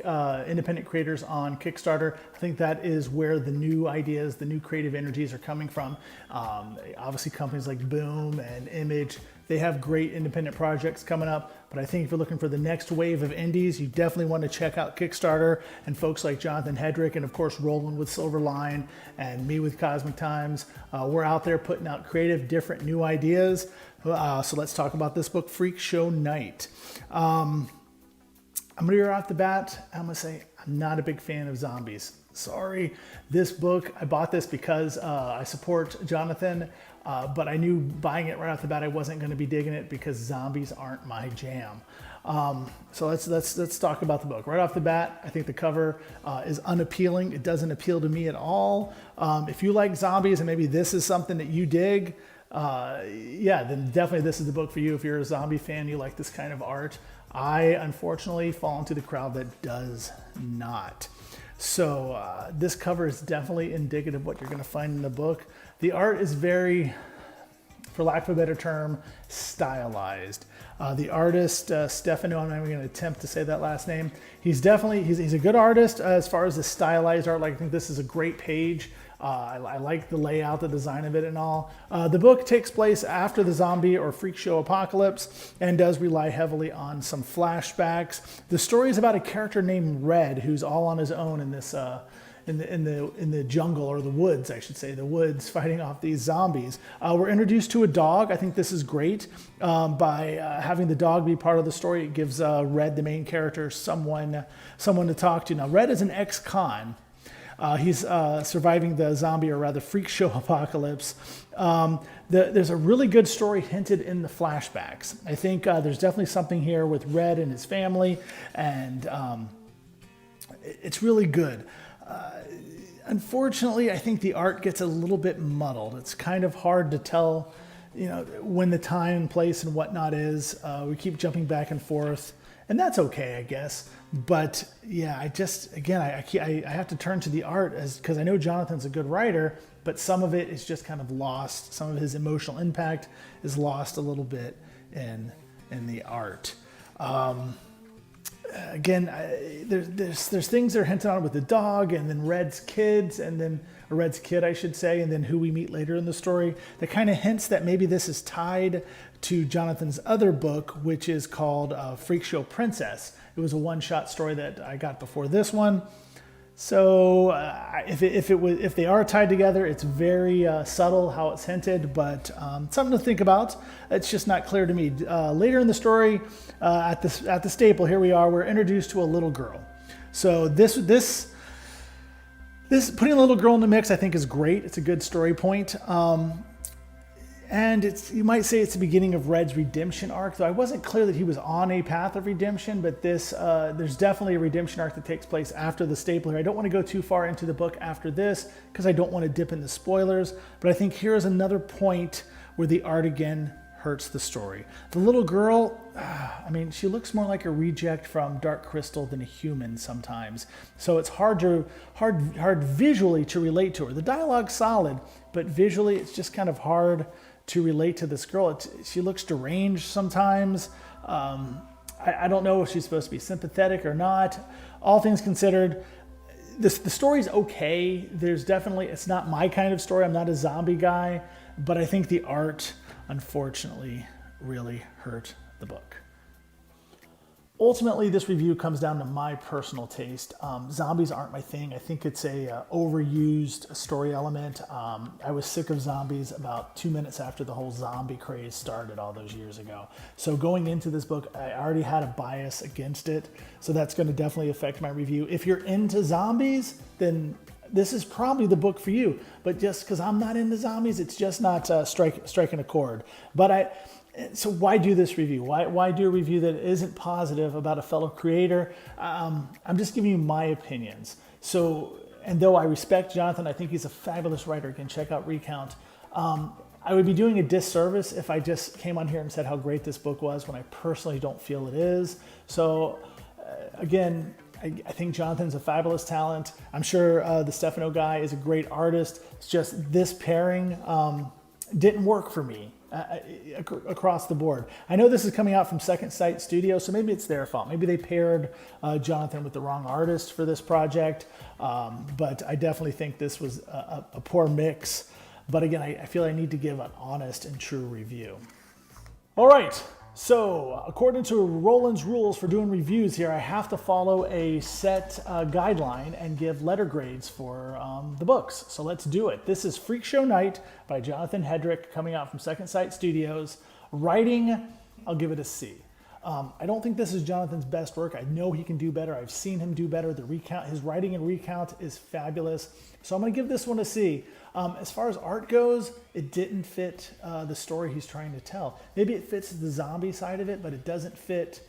independent creators on Kickstarter. I think that is where the new ideas, the new creative energies are coming from. Obviously, companies like Boom and Image, they have great independent projects coming up, but I think if you're looking for the next wave of indies, you definitely want to check out Kickstarter and folks like Jonathan Hedrick, and of course Roland with Silverline and me with Cosmic Times. We're out there putting out creative, different, new ideas. So let's talk about this book, Freak Show Night. I'm going to be right off the bat, I'm going to say I'm not a big fan of zombies. Sorry, this book, I bought this because I support Jonathan, but I knew buying it right off the bat I wasn't going to be digging it because zombies aren't my jam. So let's talk about the book. Right off the bat, I think the cover is unappealing. It doesn't appeal to me at all. If you like zombies and maybe this is something that you dig, then definitely this is the book for you. If you're a zombie fan, you like this kind of art. I unfortunately fall into the crowd that does not. So this cover is definitely indicative of what you're going to find in the book. The art is very, for lack of a better term, stylized. The artist, Stefano, I'm not even going to attempt to say that last name. He's a good artist as far as the stylized art. Like, I think this is a great page. I like the layout, the design of it and all. The book takes place after the zombie or freak show apocalypse and does rely heavily on some flashbacks. The story is about a character named Red who's all on his own in this in the jungle, or the woods, I should say, the woods, fighting off these zombies. We're introduced to a dog. I think this is great. By having the dog be part of the story, it gives Red, the main character, someone to talk to. Now, Red is an ex-con. He's surviving the zombie, or rather freak show apocalypse. There's a really good story hinted in the flashbacks. I think there's definitely something here with Red and his family, and it's really good. Unfortunately, I think the art gets a little bit muddled. It's kind of hard to tell, when the time, place, and whatnot is. We keep jumping back and forth, and that's okay, I guess. But yeah, I have to turn to the art because I know Jonathan's a good writer, but some of it is just kind of lost. Some of his emotional impact is lost a little bit in in the art. Again, there's things that are hinted on with the dog, and then Red's kids, and then or Red's kid, I should say, and then who we meet later in the story. That kind of hints that maybe this is tied to Jonathan's other book, which is called Freak Show Princess. It was a one-shot story that I got before this one. So if they are tied together, it's very subtle how it's hinted, but something to think about. It's just not clear to me. Later in the story, at the staple, here we are. We're introduced to a little girl. So this putting a little girl in the mix, I think, is great. It's a good story point. And you might say it's the beginning of Red's redemption arc, though I wasn't clear that he was on a path of redemption, but there's definitely a redemption arc that takes place after the staple here. I don't want to go too far into the book after this because I don't want to dip into spoilers, but I think here is another point where the art again hurts the story. The little girl, I mean, she looks more like a reject from Dark Crystal than a human sometimes. So it's hard visually to relate to her. The dialogue's solid, but visually it's just kind of hard to relate to this girl. She looks deranged sometimes. I don't know if she's supposed to be sympathetic or not. All things considered, the story's okay. There's definitely, it's not my kind of story. I'm not a zombie guy, but I think the art, unfortunately, really hurt the book. Ultimately, this review comes down to my personal taste. Zombies aren't my thing. I think it's a overused story element. I was sick of zombies about 2 minutes after the whole zombie craze started all those years ago. So going into this book, I already had a bias against it. So that's going to definitely affect my review. If you're into zombies, then this is probably the book for you. But just because I'm not into zombies, it's just not striking a chord. So why do this review? Why do a review that isn't positive about a fellow creator? I'm just giving you my opinions. So, and though I respect Jonathan, I think he's a fabulous writer. Again, check out Recount. I would be doing a disservice if I just came on here and said how great this book was when I personally don't feel it is. So, again, I think Jonathan's a fabulous talent. I'm sure the Stefano guy is a great artist. It's just this pairing didn't work for me. Across the board. I know this is coming out from Second Sight Studios, so maybe it's their fault. Maybe they paired Jonathan with the wrong artist for this project, but I definitely think this was a poor mix. But again, I feel I need to give an honest and true review. All right, so according to Roland's rules for doing reviews here, I have to follow a set guideline and give letter grades for the books. So let's do it. This is Freak Show Night by Jonathan Hedrick, coming out from Second Sight Studios. Writing, I'll give it a C. I don't think this is Jonathan's best work. I know he can do better. I've seen him do better. His writing and Recount is fabulous. So I'm going to give this one a C. As far as art goes, it didn't fit the story he's trying to tell. Maybe it fits the zombie side of it, but it doesn't fit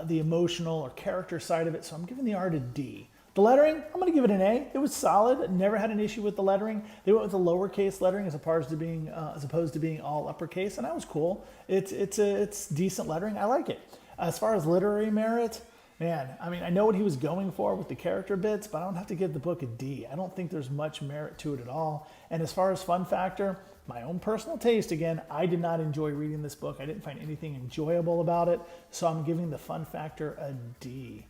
the emotional or character side of it. So I'm giving the art a D. The lettering, I'm going to give it an A. It was solid. Never had an issue with the lettering. They went with the lowercase lettering as opposed to being all uppercase, and that was cool. It's decent lettering. I like it. As far as literary merit, man, I mean, I know what he was going for with the character bits, but I don't have to give the book a D. I don't think there's much merit to it at all. And as far as fun factor, my own personal taste, again, I did not enjoy reading this book. I didn't find anything enjoyable about it, so I'm giving the fun factor a D.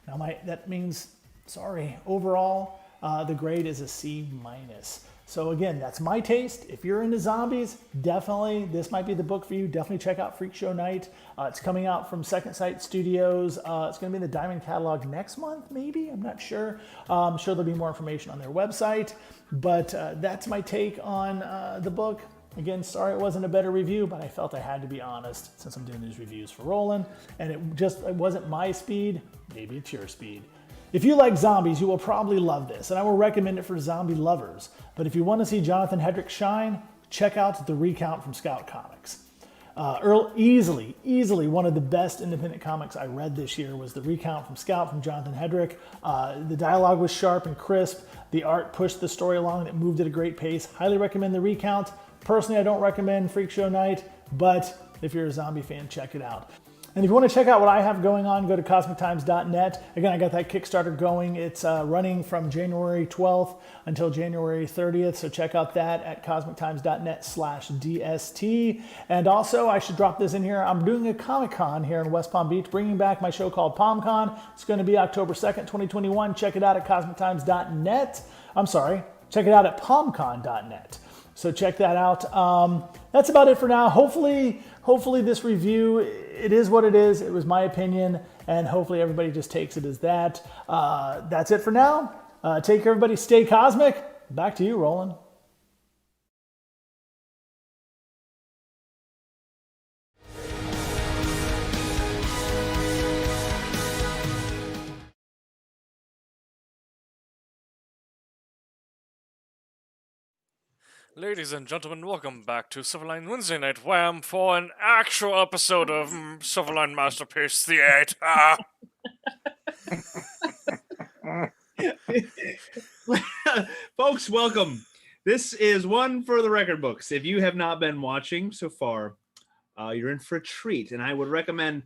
Now, that means, sorry, overall, the grade is a C-. So again, that's my taste. If you're into zombies, definitely, this might be the book for you. Definitely check out Freak Show Night. It's coming out from Second Sight Studios. It's going to be in the Diamond catalog next month, maybe. I'm not sure. I'm sure there'll be more information on their website. But that's my take on the book. Again, sorry it wasn't a better review, but I felt I had to be honest since I'm doing these reviews for Roland. And it wasn't my speed. Maybe it's your speed. If you like zombies, you will probably love this, and I will recommend it for zombie lovers. But if you want to see Jonathan Hedrick shine, check out The Recount from Scout Comics. Easily one of the best independent comics I read this year was The Recount from Scout from Jonathan Hedrick. The dialogue was sharp and crisp. The art pushed the story along. It moved at a great pace. Highly recommend The Recount. Personally, I don't recommend Freak Show Night, but if you're a zombie fan, check it out. And if you want to check out what I have going on, go to cosmictimes.net. Again, I got that Kickstarter going. It's running from January 12th until January 30th. So check out that at cosmictimes.net/DST. And also, I should drop this in here. I'm doing a Comic-Con here in West Palm Beach, bringing back my show called PalmCon. It's going to be October 2nd, 2021. Check it out at cosmictimes.net. I'm sorry, check it out at palmcon.net. So check that out. That's about it for now. Hopefully this review, it is what it is. It was my opinion, and hopefully everybody just takes it as that. That's it for now. Take care, everybody. Stay cosmic. Back to you, Roland. Ladies and gentlemen, welcome back to Silverline Wednesday Night WHAM for an actual episode of Silverline Masterpiece Theater. Folks, welcome. This is One for the Record Books. If you have not been watching so far, you're in for a treat, and I would recommend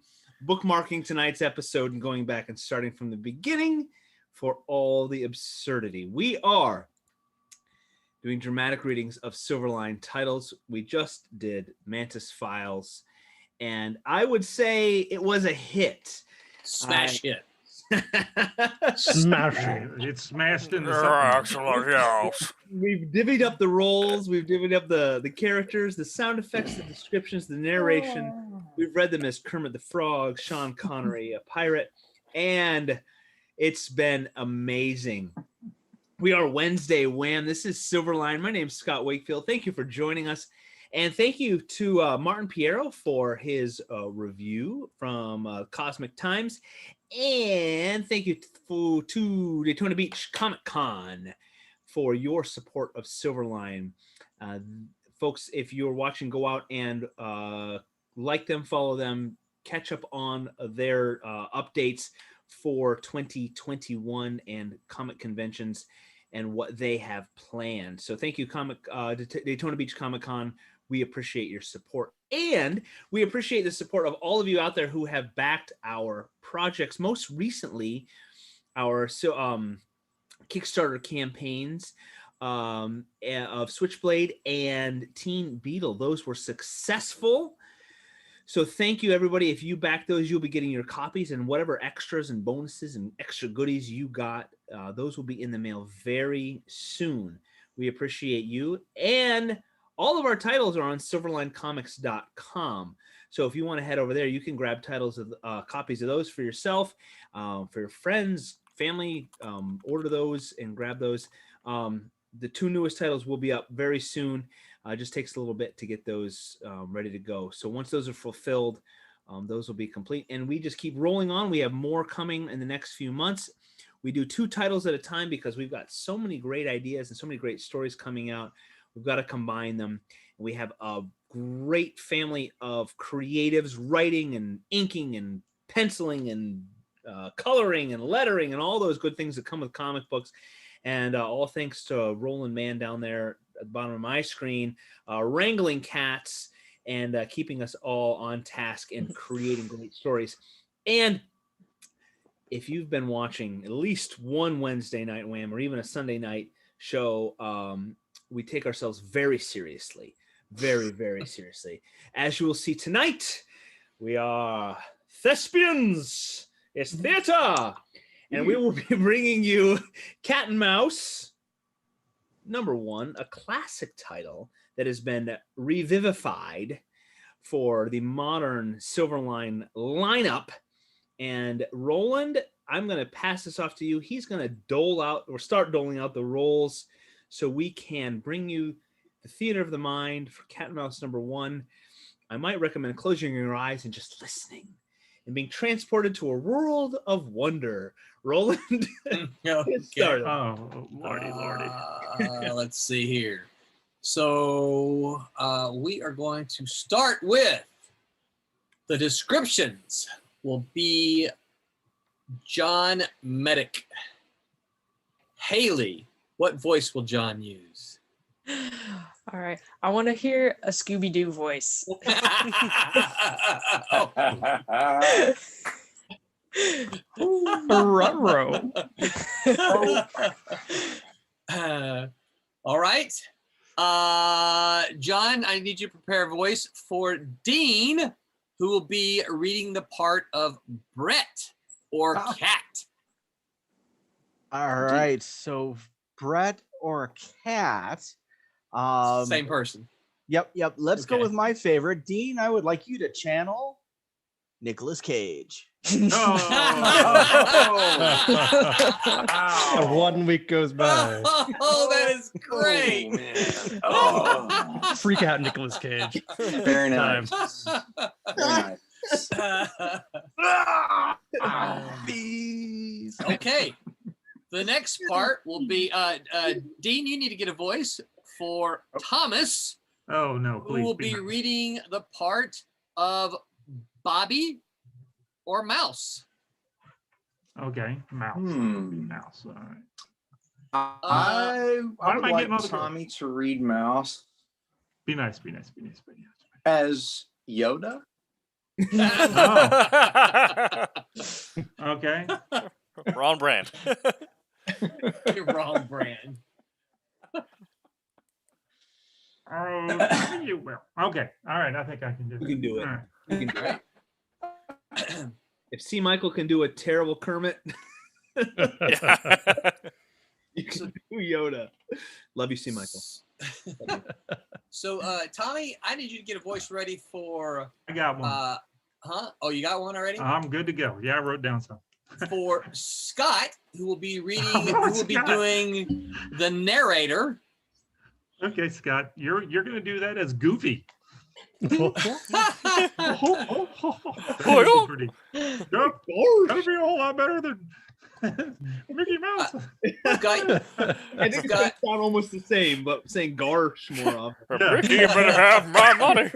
bookmarking tonight's episode and going back and starting from the beginning for all the absurdity. We are doing dramatic readings of Silverline titles. We just did Mantis Files, and I would say it was a hit. Smash hit. Smashing. It's smashed into Excellent, yes. We've divvied up the roles. We've divvied up the characters, the sound effects, the descriptions, the narration. We've read them as Kermit the Frog, Sean Connery, a pirate, and it's been amazing. We are Wednesday WHAM. This is Silverline. My name's Scott Wakefield. Thank you for joining us. And thank you to Martin Piero for his review from Cosmic Times. And thank you to Daytona Beach Comic Con for your support of Silverline. Folks, if you're watching, go out and like them, follow them, catch up on their updates for 2021 and comic conventions and what they have planned. So thank you, Daytona Beach Comic Con. We appreciate your support. And we appreciate the support of all of you out there who have backed our projects. Most recently, our Kickstarter campaigns of Switchblade and Teen Beetle. Those were successful. So thank you, everybody. If you back those, you'll be getting your copies, and whatever extras and bonuses and extra goodies you got, those will be in the mail very soon. We appreciate you. And all of our titles are on SilverlineComics.com. So if you want to head over there, you can grab titles of copies of those for yourself, for your friends, family. Order those and grab those. The two newest titles will be up very soon. It just takes a little bit to get those ready to go. So once those are fulfilled, those will be complete. And we just keep rolling on. We have more coming in the next few months. We do 2 titles at a time because we've got so many great ideas and so many great stories coming out. We've got to combine them. We have a great family of creatives writing and inking and penciling and coloring and lettering and all those good things that come with comic books. And all thanks to Roland Mann down there at the bottom of my screen, wrangling cats and keeping us all on task and creating great stories. And if you've been watching at least one Wednesday Night WHAM or even a Sunday night show, we take ourselves very seriously, very, very seriously. As you will see tonight, we are thespians. It's theater. And we will be bringing you Cat and Mouse, #1, a classic title that has been revivified for the modern Silverline lineup. And Roland, I'm going to pass this off to you. He's going to start doling out the roles so we can bring you the theater of the mind for Cat and Mouse #1. I might recommend closing your eyes and just listening and being transported to a world of wonder. Roland, get started. Oh, lordy. Let's see here. So we are going to start with the descriptions. Will be John Medic. Haley, what voice will John use? All right. I want to hear a Scooby Doo voice. Ruh-roh. All right. John, I need you to prepare a voice for Dean, who will be reading the part of Brett or Cat. All right, so Brett or Cat. Same person. Yep. Let's go Okay. with my favorite. Dean, I would like you to channel Nicolas Cage. And 1 week goes by. Oh, that is great. Freak out Nicolas Cage. Very nice. Very nice. Okay. The next part will be Dean, you need to get a voice for Thomas, Oh no, who please. will be reading the part of Bobby or Mouse. Okay, mouse. Hmm. Mouse. All right. I why would am I like getting all the Tommy to read Mouse Be nice. as Yoda. Okay. Wrong brand. You're wrong brand. Oh, you will. Okay. All right. I think I can do it. You can do it. All right. You can do it. If C. Michael can do a terrible Kermit, you can do Yoda. Love you, C. Michael. So, Tommy, I need you to get a voice ready for. I got one. Oh, you got one already? I'm good to go. Yeah, I wrote down some. For Scott, who will be reading, who Oh, will be Scott. doing the narrator. Okay, Scott, you're gonna do that as Goofy. Pretty. Yep. That'll be a whole lot better than Mickey Mouse. Scott, I think it's gonna sound almost the same, but saying "garsh" more often. Ricky, you better have my money.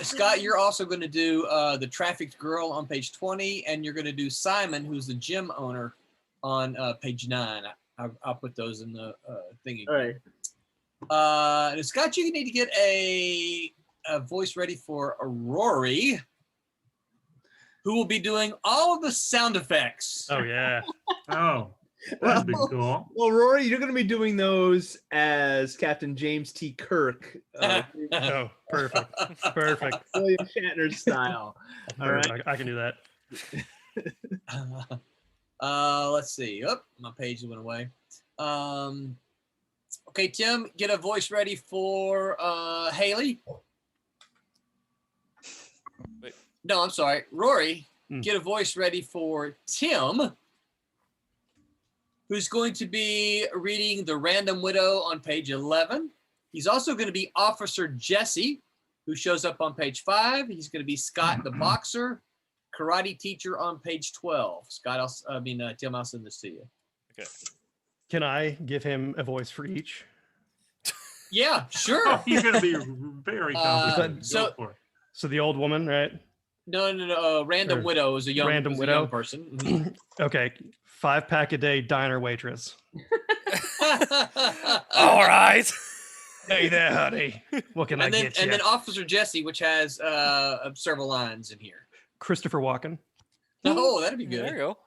Scott, you're also going to do the trafficked girl on page 20, and you're going to do Simon, who's the gym owner, on page 9. I'll put those in the thingy. All right. And Scott, you need to get a voice ready for Rory, who will be doing all of the sound effects. Oh yeah. Oh, that'd be cool. Well, Rory, you're going to be doing those as Captain James T. Kirk. Oh, perfect. Perfect. William Shatner style. All right. I can do that. Let's see. Oh, my page went away. Okay, Tim, get a voice ready for Haley. Wait. No, I'm sorry. Rory, get a voice ready for Tim, who's going to be reading The Random Widow on page 11. He's also going to be Officer Jesse, who shows up on page 5. He's going to be Scott the Boxer, karate teacher on page 12. Tim, I'll send this to you. Okay. Can I give him a voice for each? Yeah, sure. Oh, he's gonna be very confident. so- Go for it. So the old woman, right? No. Random Or Widow is a young, Random is a Widow? young person. Mhm. Okay. 5-pack a day diner waitress. All right. Hey there, honey. What can I and then get you? and then Officer Jesse, which has several lines in here. Christopher Walken. Oh, that'd be There good. you go.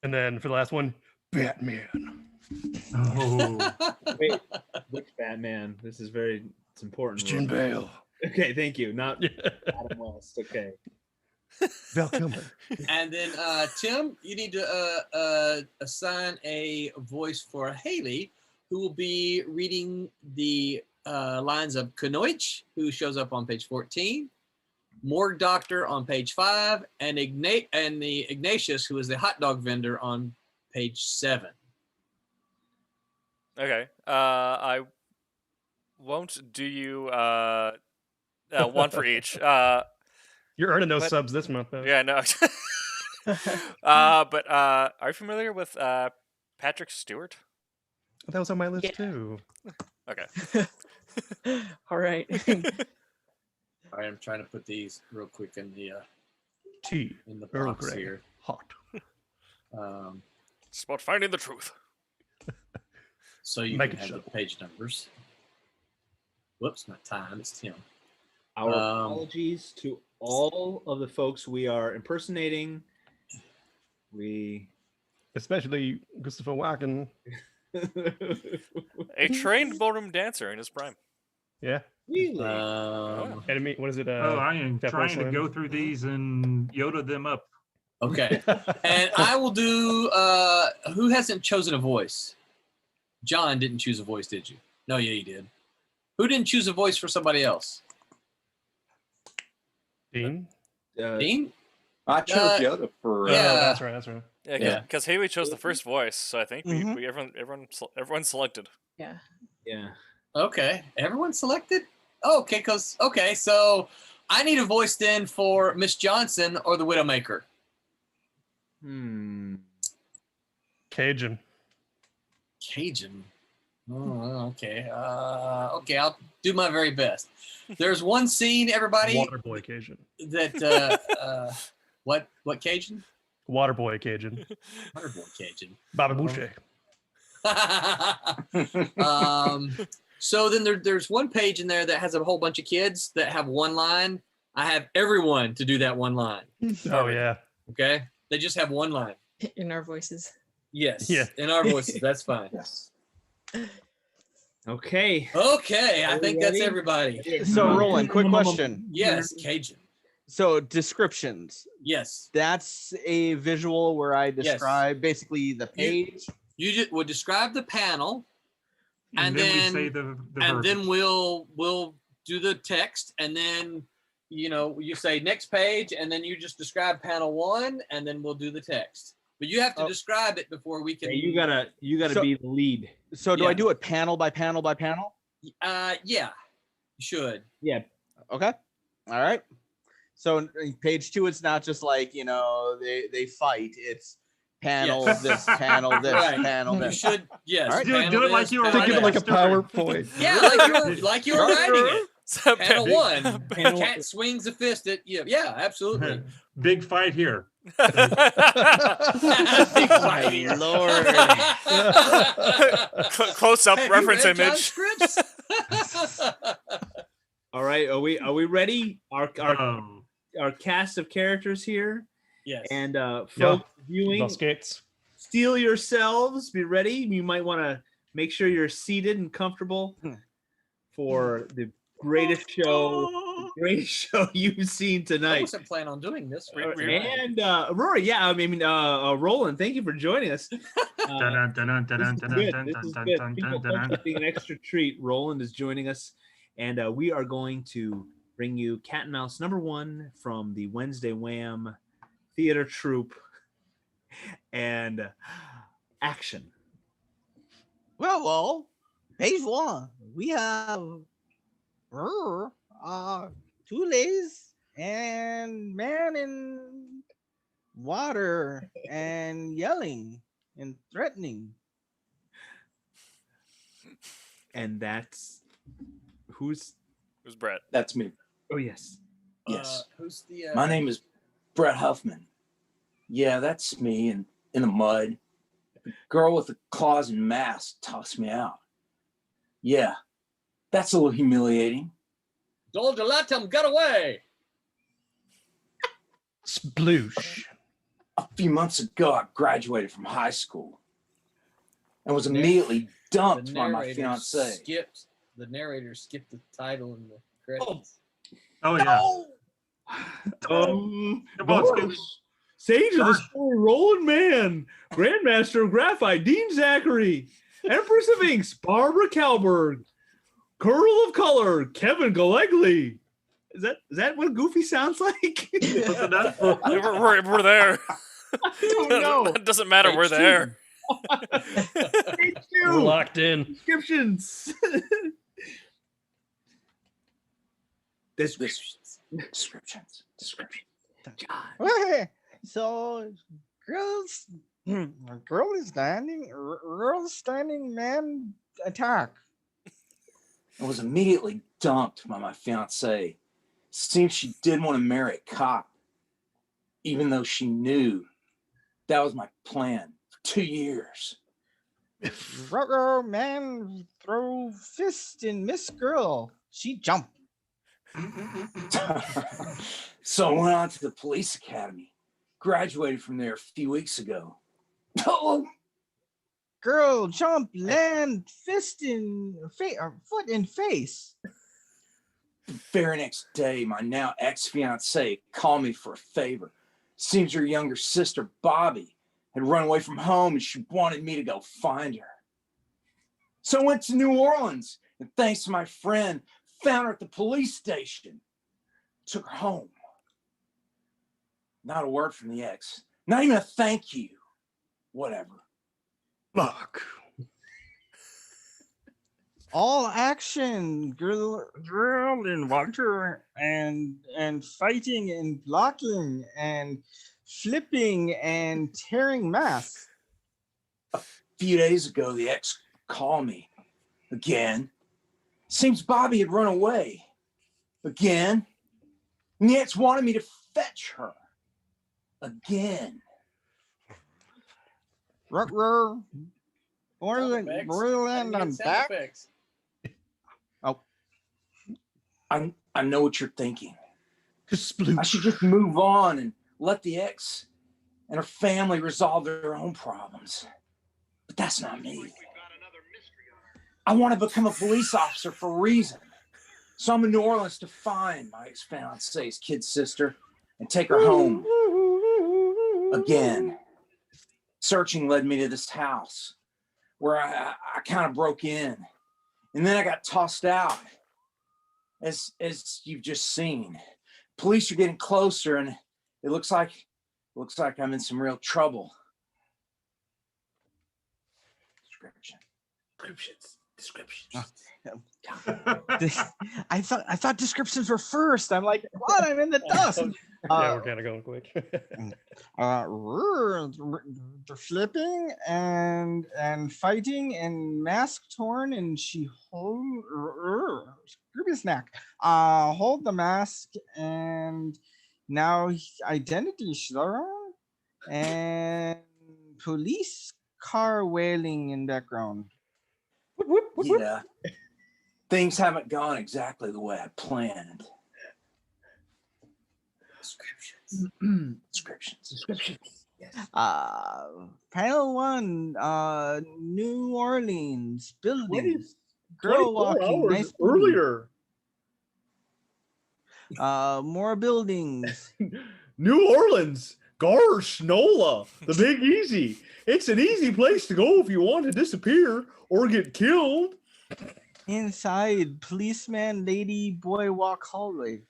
And then for the last one, Batman. Oh, Wait, which Batman? This is it's important. Christian Bale. Okay, thank you. Not Adam West. Okay. Val Kilmer. And then Tim, you need to assign a voice for Haley, who will be reading the lines of Knoich, who shows up on page 14, Morgue Doctor on page 5, and the Ignatius, who is the hot dog vendor, on page 7. Okay. I won't do you one for each. You're earning those But- subs this month, though. Yeah, no. But are you familiar with Patrick Stewart? That was on my list Yeah. too. Okay. All right. All right, I'm trying to put these real quick in the Tea. in the Earl box Grey. here. Hot. It's about finding the truth. So you Make can it have show. the page numbers. Whoops, not time. It's Tim. Our apologies to all of the folks we are impersonating. Especially Christopher Walken. A trained ballroom dancer in his prime. Yeah. Really? Enemy. What is it? I am Death trying to Slam? go through these and Yoda them up. Okay. And I will do, who hasn't chosen a voice? John didn't choose a voice, did you? No, yeah, you did. Who didn't choose a voice for somebody else? Dean? Dean? I chose Yoda for. Yeah. That's right. That's right. Yeah, because Haley chose the first voice, so I think everyone selected. Yeah. Yeah. Okay. Everyone selected? Okay, so I need a voice then for Miss Johnson or the Widowmaker. Cajun. Cajun. Oh, okay. Okay, I'll do my very best. There's one scene, everybody. Waterboy Cajun. That what Cajun? Waterboy Cajun. Waterboy Cajun. Baba Boucher. So then there's one page in there that has a whole bunch of kids that have one line. I have everyone to do that one line. Oh yeah. Okay, they just have one line. In our voices. Yes. Yeah. In our voices. That's fine. Yes. Okay. Okay, I Are think we that's ready? everybody. So, Roland, quick question. Yes, Cajun. So, descriptions. Yes. That's a visual where I describe basically the page. You just would describe the panel, and then we say the and verb. then we'll do the text, and then you say next page, and then you just describe panel 1, and then we'll do the text. But you have to describe it before we can. Yeah, you gotta So- be the lead. So, do Yeah. I do it panel by panel by panel? Yeah, you should. Yeah. Okay. All right. So, in page 2, it's not just like, they fight. It's panel, Yes. this, panel, this, Right. panel, You this. should, yes. All right. Do it panel like this, you were panel Think of it that. like a PowerPoint. Yeah, like you were writing it. Panel 1, Panel- cat swings a fist at you. Yeah, absolutely. Big fight here. Big fight here. Lord. Close up Have reference you read John's image. scripts? All right. Are we ready? Our cast of characters here. Yes. And folks viewing, Los Gates. steel yourselves. Be ready. You might want to make sure you're seated and comfortable for the greatest show you've seen I tonight. wasn't planning on doing this. And Rory, yeah, I mean, Roland, thank you for joining us. This is good. People getting an extra treat. Roland is joining us, and we are going to bring you Cat and Mouse #1 from the Wednesday WHAM theater troupe, and action. Well, page 1, we have two ladies and man in water and yelling and threatening. And that's who's Brett? That's me. Oh yes. Yes. Who's the? My name is Brett Huffman. Yeah, that's me in the mud. The girl with the claws and mask tossed me out. Yeah, that's a little humiliating. Don't let him get away. Sploosh. A few months ago, I graduated from high school and was immediately dumped by my fiance. The narrator skipped the title in the credits. Oh yeah. Come on, on. Sage of the story, Roland Mann, Grandmaster of Graphite, Dean Zachary, Empress of Inks, Barbara Kalberg, Curl of Color, Kevin Galegly. Is that what Goofy sounds like? We're there. Oh no! It doesn't matter. We're there. We're locked in. Descriptions. Descriptions. Okay, so girls standing man attack. I was immediately dumped by my fiance. Seems she didn't want to marry a cop, even though she knew that was my plan for 2 years. Ruh-roh, man, throw fist and miss girl. She jump. So I went on to the police academy. Graduated from there a few weeks ago. Oh, Girl, jump, land, fist in foot in face. the very next day, my now ex-fiance called me for a favor. Seems her younger sister, Bobby, had run away from home and she wanted me to go find her. So I went to New Orleans and thanks to my friend, found her at the police station. Took her home. Not a word from the ex. Not even a thank you. Whatever. Fuck. All action, girl and water and fighting and blocking and flipping and tearing masks. A few days ago, the ex called me again. Seems Bobby had run away again. And the ex wanted me to fetch her again. Ruh-roh. Borderland on back. Oh. I know what you're thinking. I should just move on and let the ex and her family resolve their own problems. But that's not me. I want to become a police officer for a reason. So I'm in New Orleans to find my ex-fiance's kid sister and take her home. Again. Searching led me to this house where I kind of broke in. And then I got tossed out. As you've just seen. Police are getting closer and it looks like I'm in some real trouble. Descriptions. I thought descriptions were first. I'm like, what? I'm in the dust. Yeah, we're kind of going quick. Flipping and fighting and mask torn and she hold snack. Hold the mask and now identity slur and police car wailing in background. Yeah. Things haven't gone exactly the way I planned. Descriptions. Yes. Panel 1, New Orleans buildings. Girl walking nice earlier. More buildings. New Orleans, gosh, Nola, the Big Easy. It's an easy place to go if you want to disappear or get killed. Inside, policeman, lady, boy walk hallway.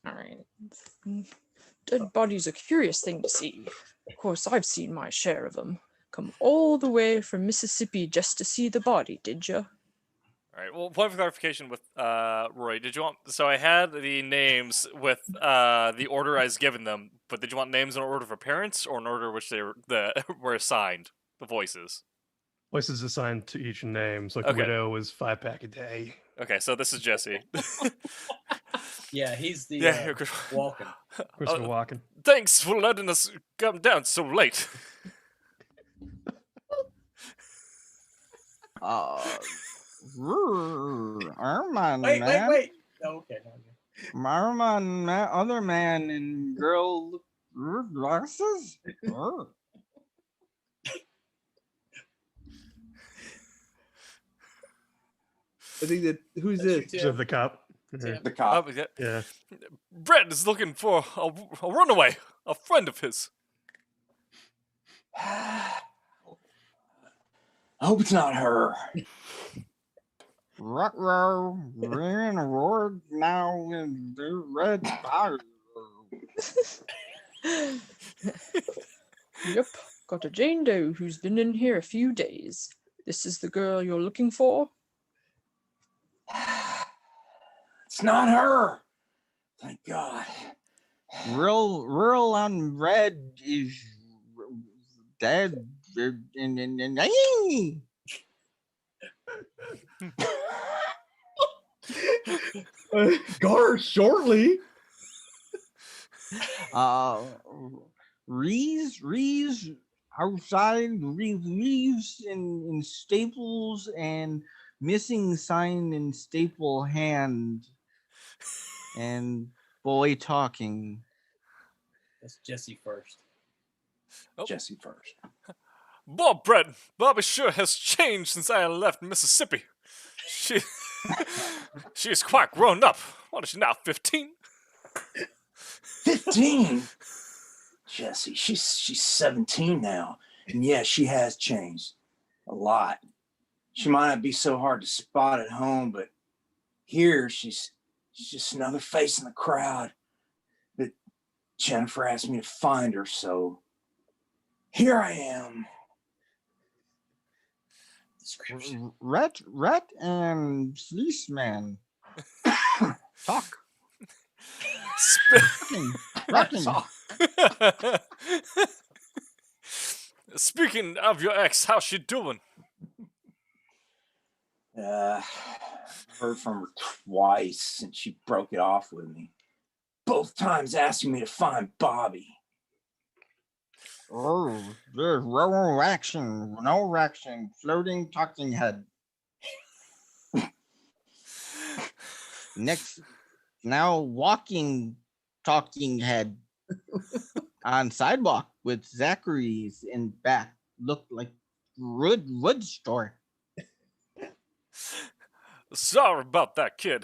All right. Dead body's a curious thing to see. Of course, I've seen my share of them. Come all the way from Mississippi just to see the body, did ya? All right. Well, point of clarification with Roy. Did you want? So I had the names with the order I was given them, but did you want names in order of appearance or in order which they were assigned? The voices. Voices assigned to each name. So like Okay. Widow is 5-pack a day. Okay, so this is Jesse. Yeah, he's the Walken. Christopher Walken. Thanks for letting us come down so late. Armand, Wait. man. Oh, okay. Armand, other man and girl glasses. I think that who's this? The cop. The cop. Yeah. Brent is looking for a runaway, a friend of his. I hope it's not her. Ruh-roh, ringing a roar now in the red fire. Yep, got a Jane Doe who's been in here a few days. This is the girl you're looking for? It's not her. Thank God. Rural on red is dead. Gar shortly. Rees outside, leaves in staples and missing sign in staple hand, and boy talking. That's Jesse first. Oh. Jesse first. Bob Brent, Bobby sure has changed since I left Mississippi. She is quite grown up. What is she now, 15? 15? Jesse, she's 17 now. And yeah, she has changed a lot. She might not be so hard to spot at home, but here she's just another face in the crowd. But Jennifer asked me to find her, so here I am. Rat and policeman. Talk. Rocking. Speaking of your ex, how's she doing? Heard from her twice since she broke it off with me. Both times asking me to find Bobby. Oh, there's no action, floating talking head. Next, now walking talking head on sidewalk with Zachary's in back. Looked like wood store. Sorry about that, kid.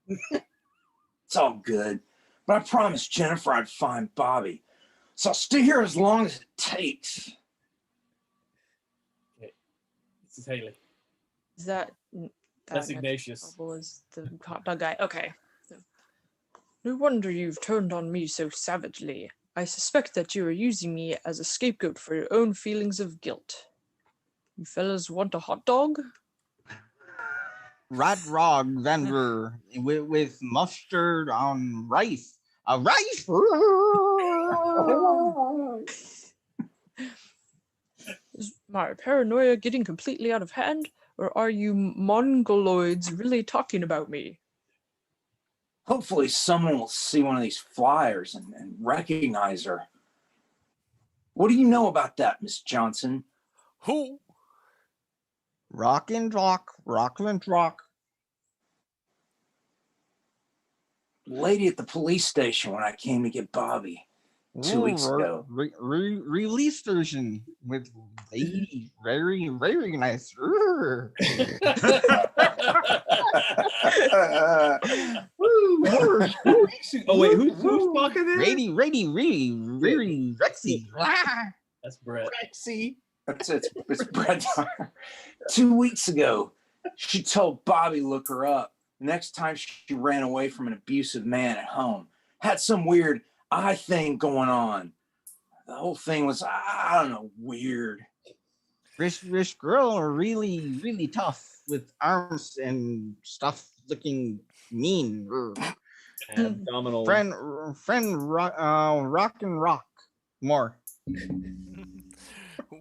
It's all good, but I promised Jennifer I'd find Bobby. So I'll stay here as long as it takes. Okay. This is Haley. Is that That's Ignatius. Was the hot dog guy? Okay. No wonder you've turned on me so savagely. I suspect that you are using me as a scapegoat for your own feelings of guilt. You fellas want a hot dog? Rat rog vendor with mustard on rice. A rice. Is my paranoia getting completely out of hand, or are you mongoloids really talking about me? Hopefully someone will see one of these flyers and recognize her. What do you know about that, Miss Johnson? Who? Rockland Rock. Lady at the police station when I came to get Bobby 2 weeks ago. Release version with lady, very nice. Woo, oh wait, who's talking there? Rady, Rexy. That's Brett. Rexy. It's Brent. 2 weeks ago, she told Bobby to look her up. Next time she ran away from an abusive man at home. Had some weird eye thing going on. The whole thing was, I don't know, weird. This girl are really tough with arms and stuff looking mean. Abdominal. Friend, rock and rock more.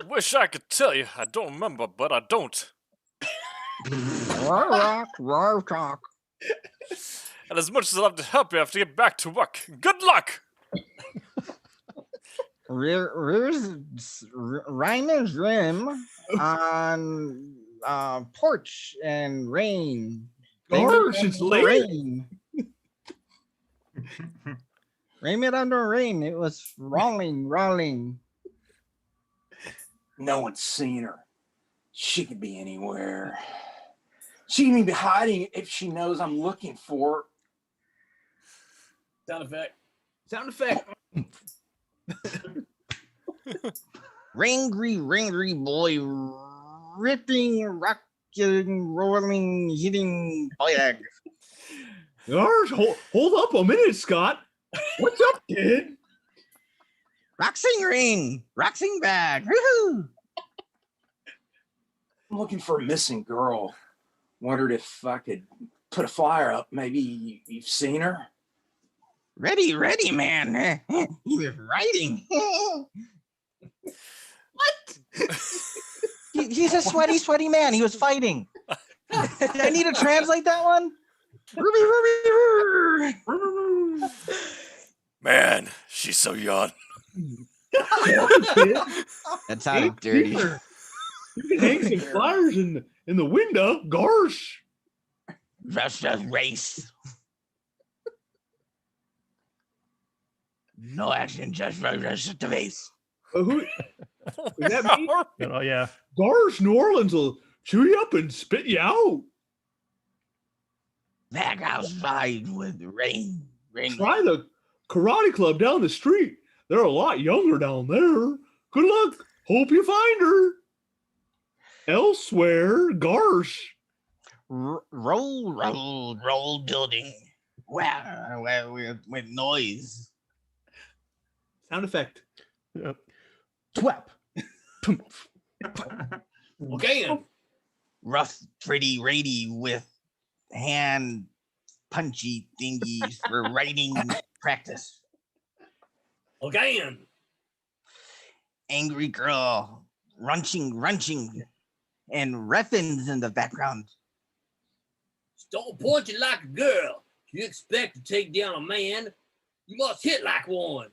Wish I could tell you. I don't remember, but I don't. Roar talk. And as much as I'd love to help you, I have to get back to work. Good luck! Reiner's rim on porch and rain. Gosh, it's late. Rain. Rain under rain. It was rolling. No one's seen her. She could be anywhere. She can be hiding if she knows I'm looking for her. Sound effect. Rangry boy, ripping, rocking, rolling, hitting bag. Gosh, hold up a minute, Scott. What's up, kid? Roxing ring, roxing bag. Woohoo! I'm looking for a missing girl. Wondered if I could put a flyer up. Maybe you've seen her? Ready, man. He was writing. What? He's a sweaty man. He was fighting. I need to translate that one. Man, she's so young. That sounded dirty. You can hang some flyers in the window. Gosh. Just a race. No action, just the base. Who? Is that me? Oh yeah. Gosh, New Orleans will chew you up and spit you out. Back outside with rain. Try the karate club down the street. They're a lot younger down there. Good luck. Hope you find her. Elsewhere, gosh. Roll building. Wow, with noise. Sound effect. Twap. Okay. Rough, pretty, rady with hand punchy thingies for writing practice. Okay. Angry girl, runching, and reffins in the background. Don't point it like a girl. If you expect to take down a man, you must hit like one.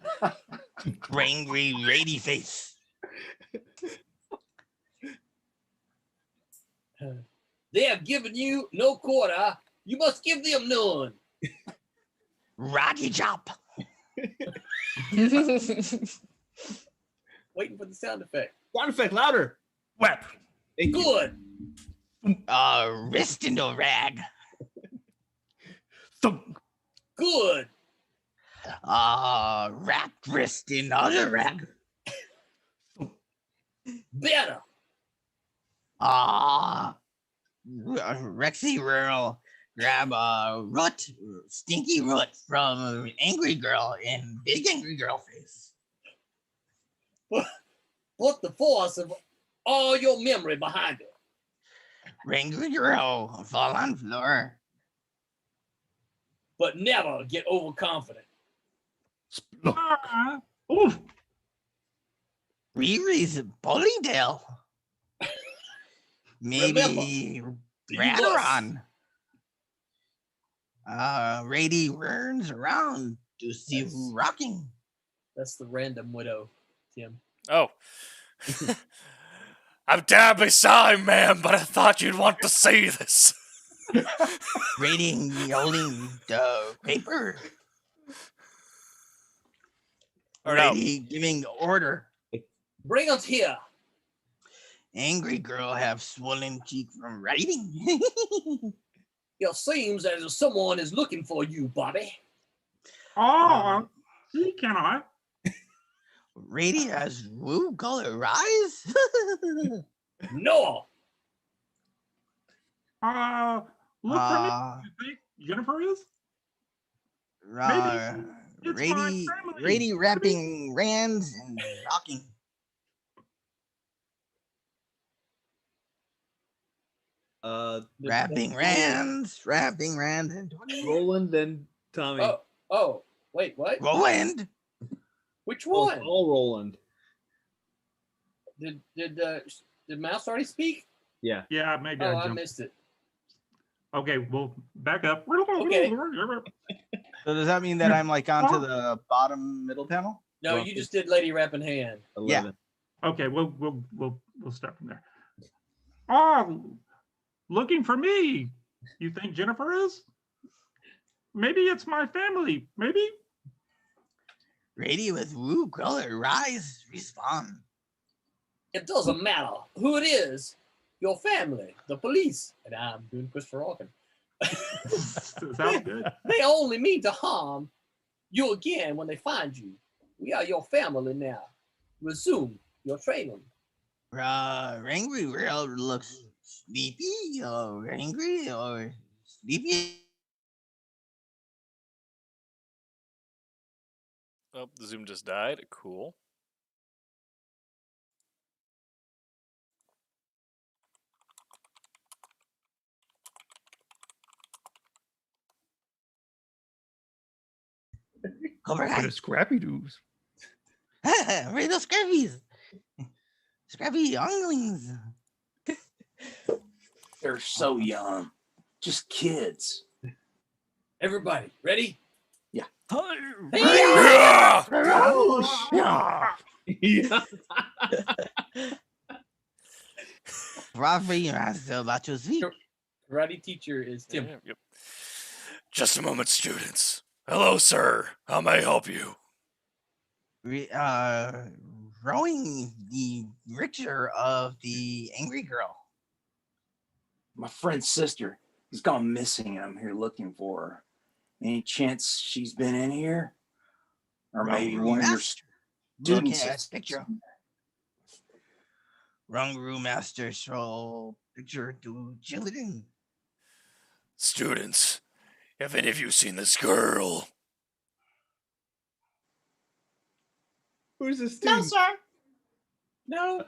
Angry, rady face. They have given you no quarter. You must give them none. Rocky chop. Waiting for the sound effect. Sound effect louder. Whap. Good. Wrist into rag. Thunk. Good. Wrapped wrist in other rag. Better. Rexy Rural grab a root, stinky root from Angry Girl in Big Angry Girl face. Put the force of all your memory behind it. Angry Girl fall on floor. But never get overconfident. Oof. Riri's Polydale. Maybe Radaron. Rady runs around to see who's rocking. That's the random widow, Tim. Oh. I'm terribly sorry, ma'am, but I thought you'd want to see this. Rating holding the paper. Or Rady giving order. Bring us here. Angry girl have swollen cheek from writing. It seems as if someone is looking for you, Bobby. Oh, see, can I? Rady has woo color eyes. No. Look for me. You think Jennifer is? Maybe. It's my family. Rady wrapping rands and rocking. Wrapping rands, and Roland, then Tommy. Oh, wait, what? Roland. Which one? All Roland. Did Mouse already speak? Yeah. Yeah, maybe I missed it. Okay, well, back up. Okay. So does that mean that I'm like onto the bottom middle panel? No, you just did Lady Rapping Hand. 11. Yeah. Okay, we'll start from there. Oh, looking for me. You think Jennifer is? Maybe it's my family. Maybe. Rady with woo color rise respond. It doesn't matter who it is. Your family, the police, and I'm doing Christopher Walken. Sounds good. They only mean to harm you again when they find you. We are your family now. Resume your training. Angry World looks sleepy or angry or sleepy. Oh, the Zoom just died. Cool. Cobra Guy. Scrappy doos. Where are those scrappies? Scrappy younglings. They're so young. Just kids. Everybody, ready? Yeah. Yeah. Yeah. Ravi, Master, about your seat. Karate teacher is Tim. Yep. Just a moment, students. Hello, sir. How may I help you? Rowing the rickshaw of the angry girl. My friend's sister has gone missing, and I'm here looking for her. Any chance she's been in here? Or maybe one of your students? Looking at picture. Wrong room, master. Show picture to children. Students, have any of you seen this girl? Who's this No, student? sir. No.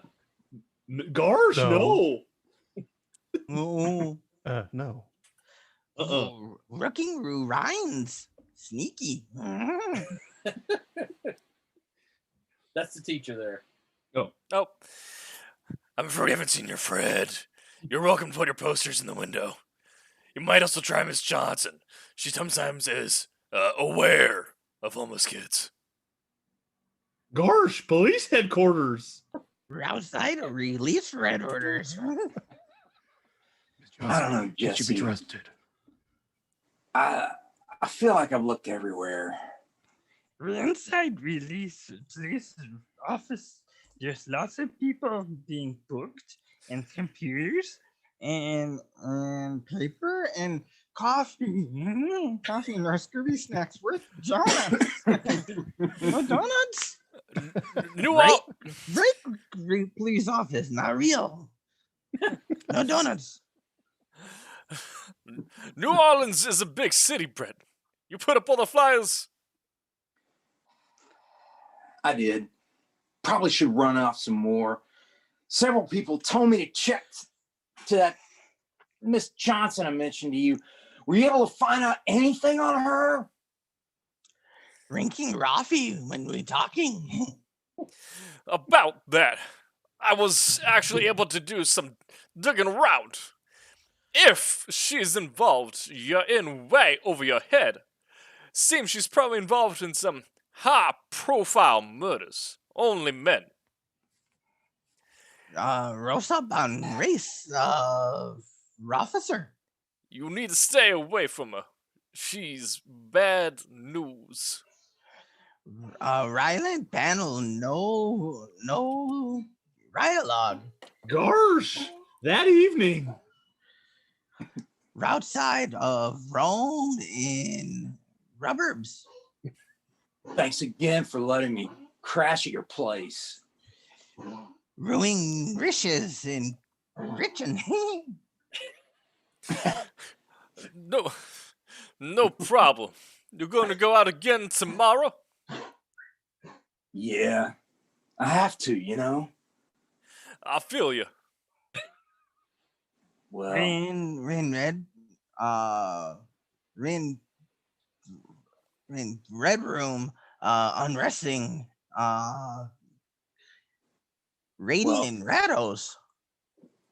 Gosh, no. Oh. No. Rooking Rhymes. Sneaky. That's the teacher there. Oh. I'm afraid you haven't seen your Fred. You're welcome to put your posters in the window. You might also try Miss Johnson. She sometimes is aware of homeless kids. Gosh, police headquarters. We're outside of release red orders. I don't know, Jesse. Should be trusted. I feel like I've looked everywhere. We're inside release office. There's lots of people being booked, and computers, and paper, and coffee. Coffee and our Scooby snacks worth donuts. No donuts. Break police office, not real. No donuts. New Orleans is a big city, Brent. You put up all the flyers. I did. Probably should run off some more. Several people told me to check to that Miss Johnson I mentioned to you. Were you able to find out anything on her? Ranking Rafi when we're talking. About that, I was actually able to do some digging around. If she's involved, you're in way over your head. Seems she's probably involved in some high-profile murders. Only men. Rosa on race officer. You need to stay away from her. She's bad news. Ryland panel, no dialogue. Gosh, that evening. Route side of Rome in Rubbers. Thanks again for letting me crash at your place. Ruining riches in Richmond. No problem. You're going to go out again tomorrow? Yeah, I have to, you know. I feel you. Well, Red, red room, unresting, radiant rattles.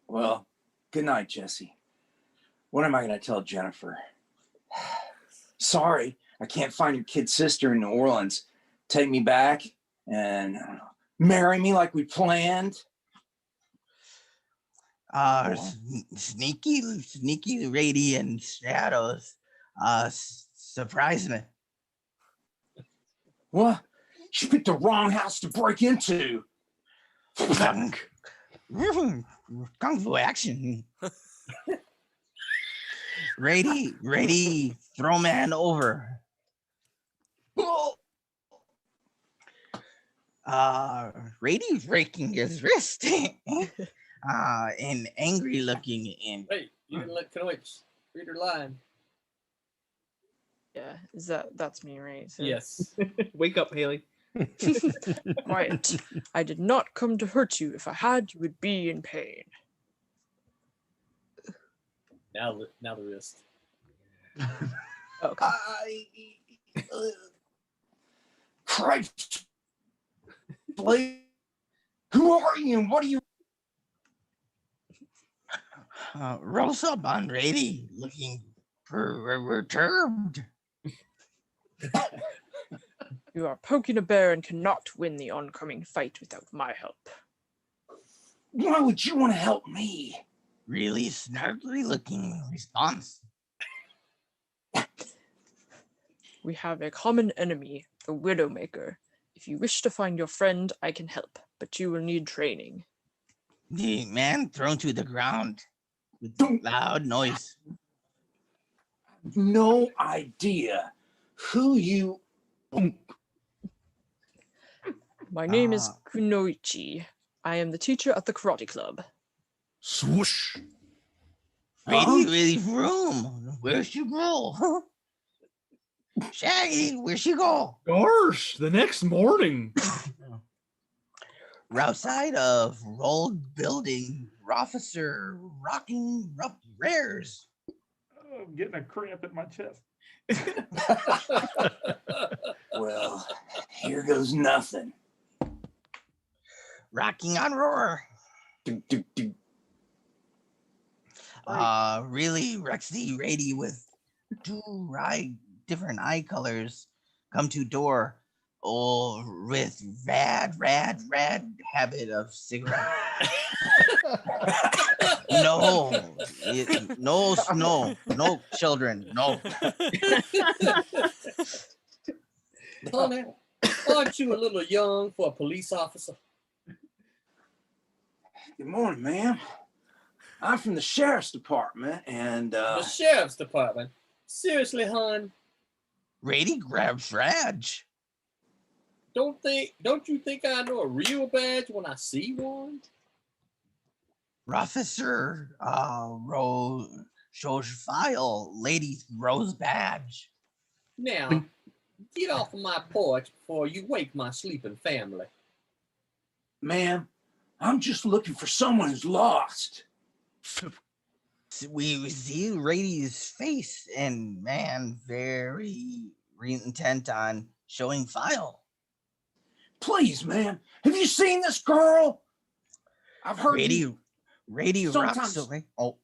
Well, good night, Jesse. What am I going to tell Jennifer? Sorry, I can't find your kid sister in New Orleans. Take me back and marry me like we planned. Sneaky radiant shadows. Surprise me. What? She picked the wrong house to break into. Kung Fu action. Ready, throw man over. Rady's breaking his wrist. And angry looking in. Wait, you didn't let Kanoich read her line. Yeah, that's me, right? So. Yes. Wake up, Haley. Quiet. I did not come to hurt you. If I had, you would be in pain. Now the wrist. Okay. Christ. Blake, who are you and what are you? Rosa Bonrady looking perturbed. You are poking a bear and cannot win the oncoming fight without my help. Why would you want to help me? Really snarky looking response. We have a common enemy, the Widowmaker. If you wish to find your friend, I can help, but you will need training. The man thrown to the ground with loud noise. No idea who you. My name is Kunoichi. I am the teacher at the karate club. Swoosh. Really room. Where's she go? Shaggy, where'd she go? Gosh, the next morning. Outside of rolled building, officer rocking rough rares. Oh, I'm getting a cramp in my chest. Well, here goes nothing. Rocking on roar. Really Rexy Rady with two different eye colors come to door. Oh, with rad habit of cigarette. No children, no. Honey, aren't you a little young for a police officer? Good morning, ma'am. I'm from the sheriff's department, and The sheriff's department? Seriously, hon? Rady grabs Raj. Don't you think I know a real badge when I see one? Officer shows file, lady Rose badge. Now, get off of my porch before you wake my sleeping family. ma'am, I'm just looking for someone who's lost. We see Rady's face, and man, very intent on showing file. Please, ma'am, have you seen this girl? I've heard Rady rocks away. Oh,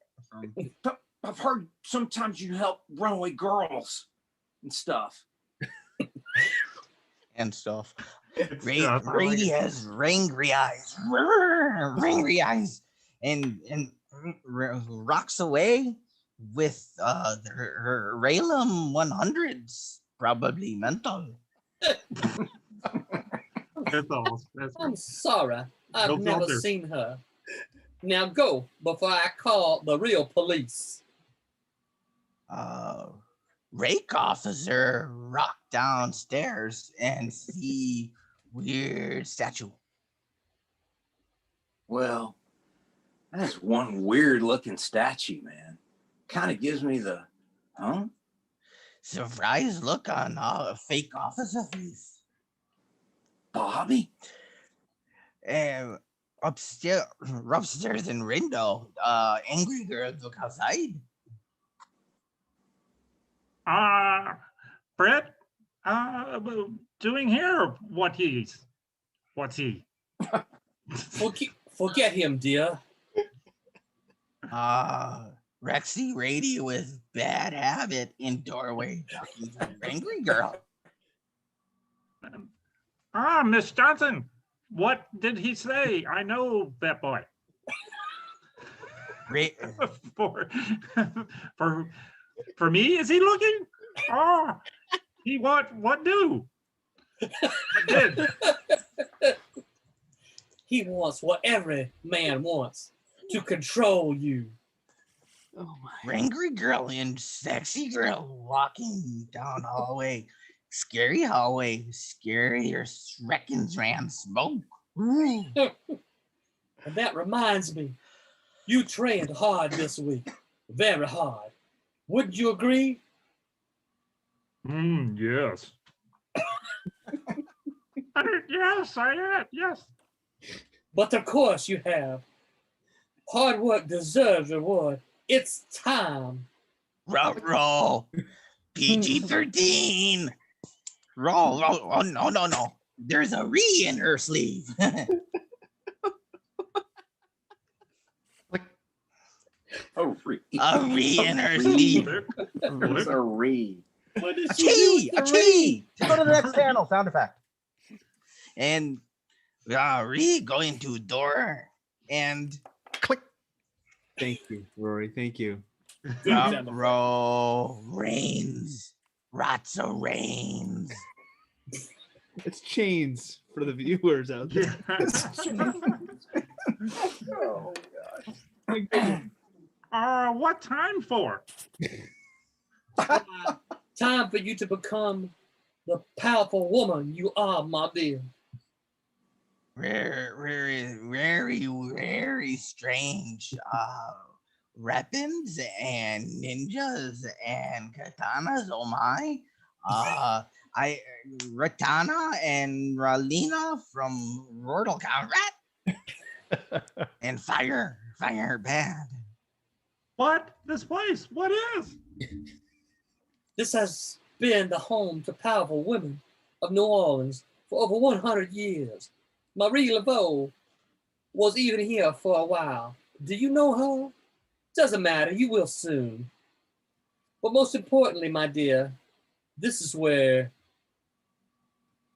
I've heard sometimes you help runaway girls and stuff. Rady has rangry eyes, and rocks away with her Raylam 100s, probably mental. I'm sorry, I've never seen her. Now go before I call the real police. Rake officer rock downstairs and see weird statue. Well, that's one weird looking statue, man. Kind of gives me the, surprised look on a fake officer face. Bobby? Upstairs in window, angry girls look outside. Brett, doing here, what's he? Forget him, dear. Rexy Rady with bad habit in doorway talking to an angry girl. Miss Johnson, what did he say? I know that boy. For me, is he looking? He what do? What did? He wants what every man wants, to control you. Oh my. Angry girl and sexy girl walking down hallway. Scary hallway. Scarier reckons ran smoke. And that reminds me, you trained hard this week. Very hard. Wouldn't you agree? Yes. Yes, I am. Yes. But of course you have. Hard work deserves reward. It's time. Roll. PG-13. Roll. Oh, no. There's a re in her sleeve. A re. A re in her sleeve. There's a re. What did A she do chee, with a the chee. Go to the next panel. Sound effect. And we go into door and click. Thank you, Rory. Thank you. Row reigns. Ratsa reigns. It's chains for the viewers out there. Oh gosh. What time for? Time for you to become the powerful woman you are, my dear. Very strange. Weapons and ninjas and katanas. Oh my. Ratana and Ralina from Mortal Kombat. And fire bad. What? This place? What is? This has been the home to powerful women of New Orleans for over 100 years. Marie Laveau was even here for a while. Do you know her? Doesn't matter, you will soon. But most importantly, my dear, this is where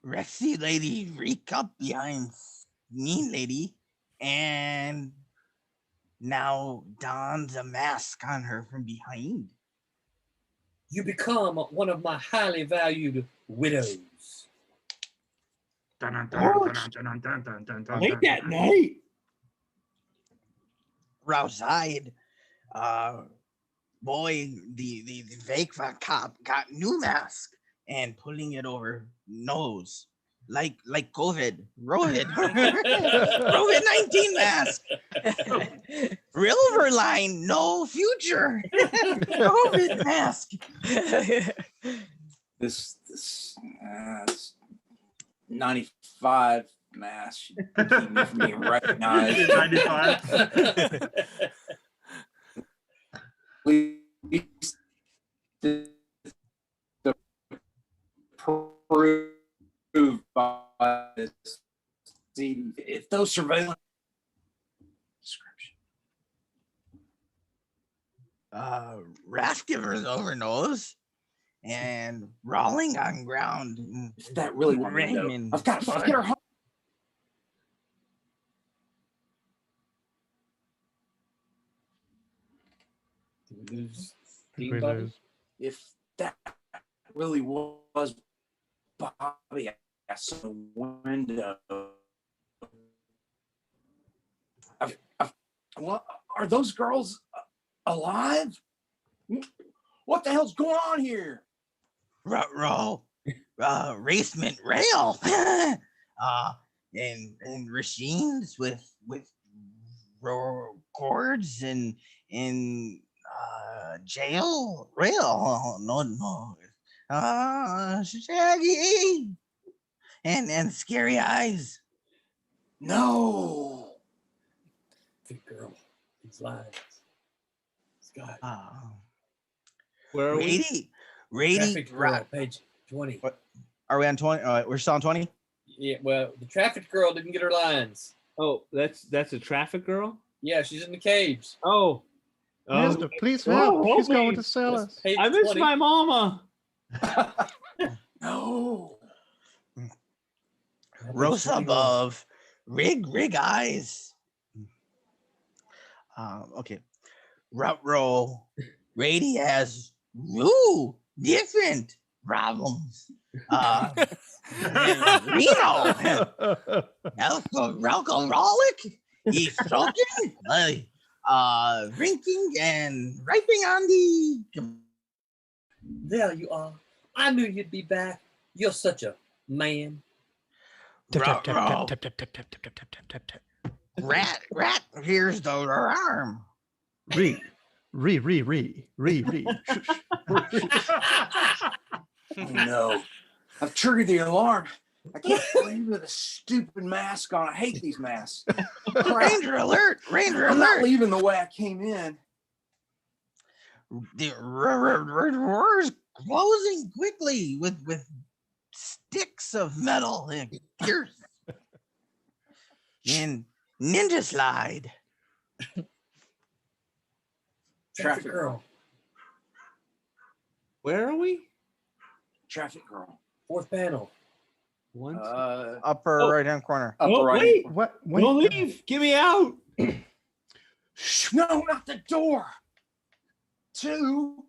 Rexy lady reek up behind mean lady and now dons a mask on her from behind. you become one of my highly valued widows. Late that night. Outside, boy, the fake cop got new mask and pulling it over nose like COVID, COVID-19 mask. Silverline, no future. COVID mask. This 95 mask should keep me from being recognized. 95. The proved by this. See, if those surveillance description. Raft givers over nose and rolling on ground. If that really were Raymond. I've got to get her home. If that really was Bobby, I saw the window. What are those girls alive? What the hell's going on here? Racement rail. And machines with cords and jail rail. No. Shaggy and scary eyes. No. Big girl, these lines. Scott. Where are Rady, Traffic girl, page 20. What? Are we on 20? We're still on 20? Yeah, well, the traffic girl didn't get her lines. Oh, that's a traffic girl? Yeah, she's in the cage. Oh. Mister, please help. He's going to sell us. I miss my mama. No. Rosa above. Rig eyes. Okay. Row. Rady has different problems. Reno. Alcoholic. He's smoking. Drinking and raping on the. There you are. I knew you'd be back. You're such a man. Rat, here's the arm. Re. Oh no. I've triggered the alarm. I can't believe with a stupid mask on. I hate these masks. Ranger alert! I'm not leaving the way I came in. The roar's closing quickly with sticks of metal and pierce. And ninja slide. Traffic girl. Where are we? traffic girl. Fourth panel. One. Upper oh. right hand corner. Upper Oh, right. wait. What? Don't leave. Get me out. Shh, no, not the door. 2.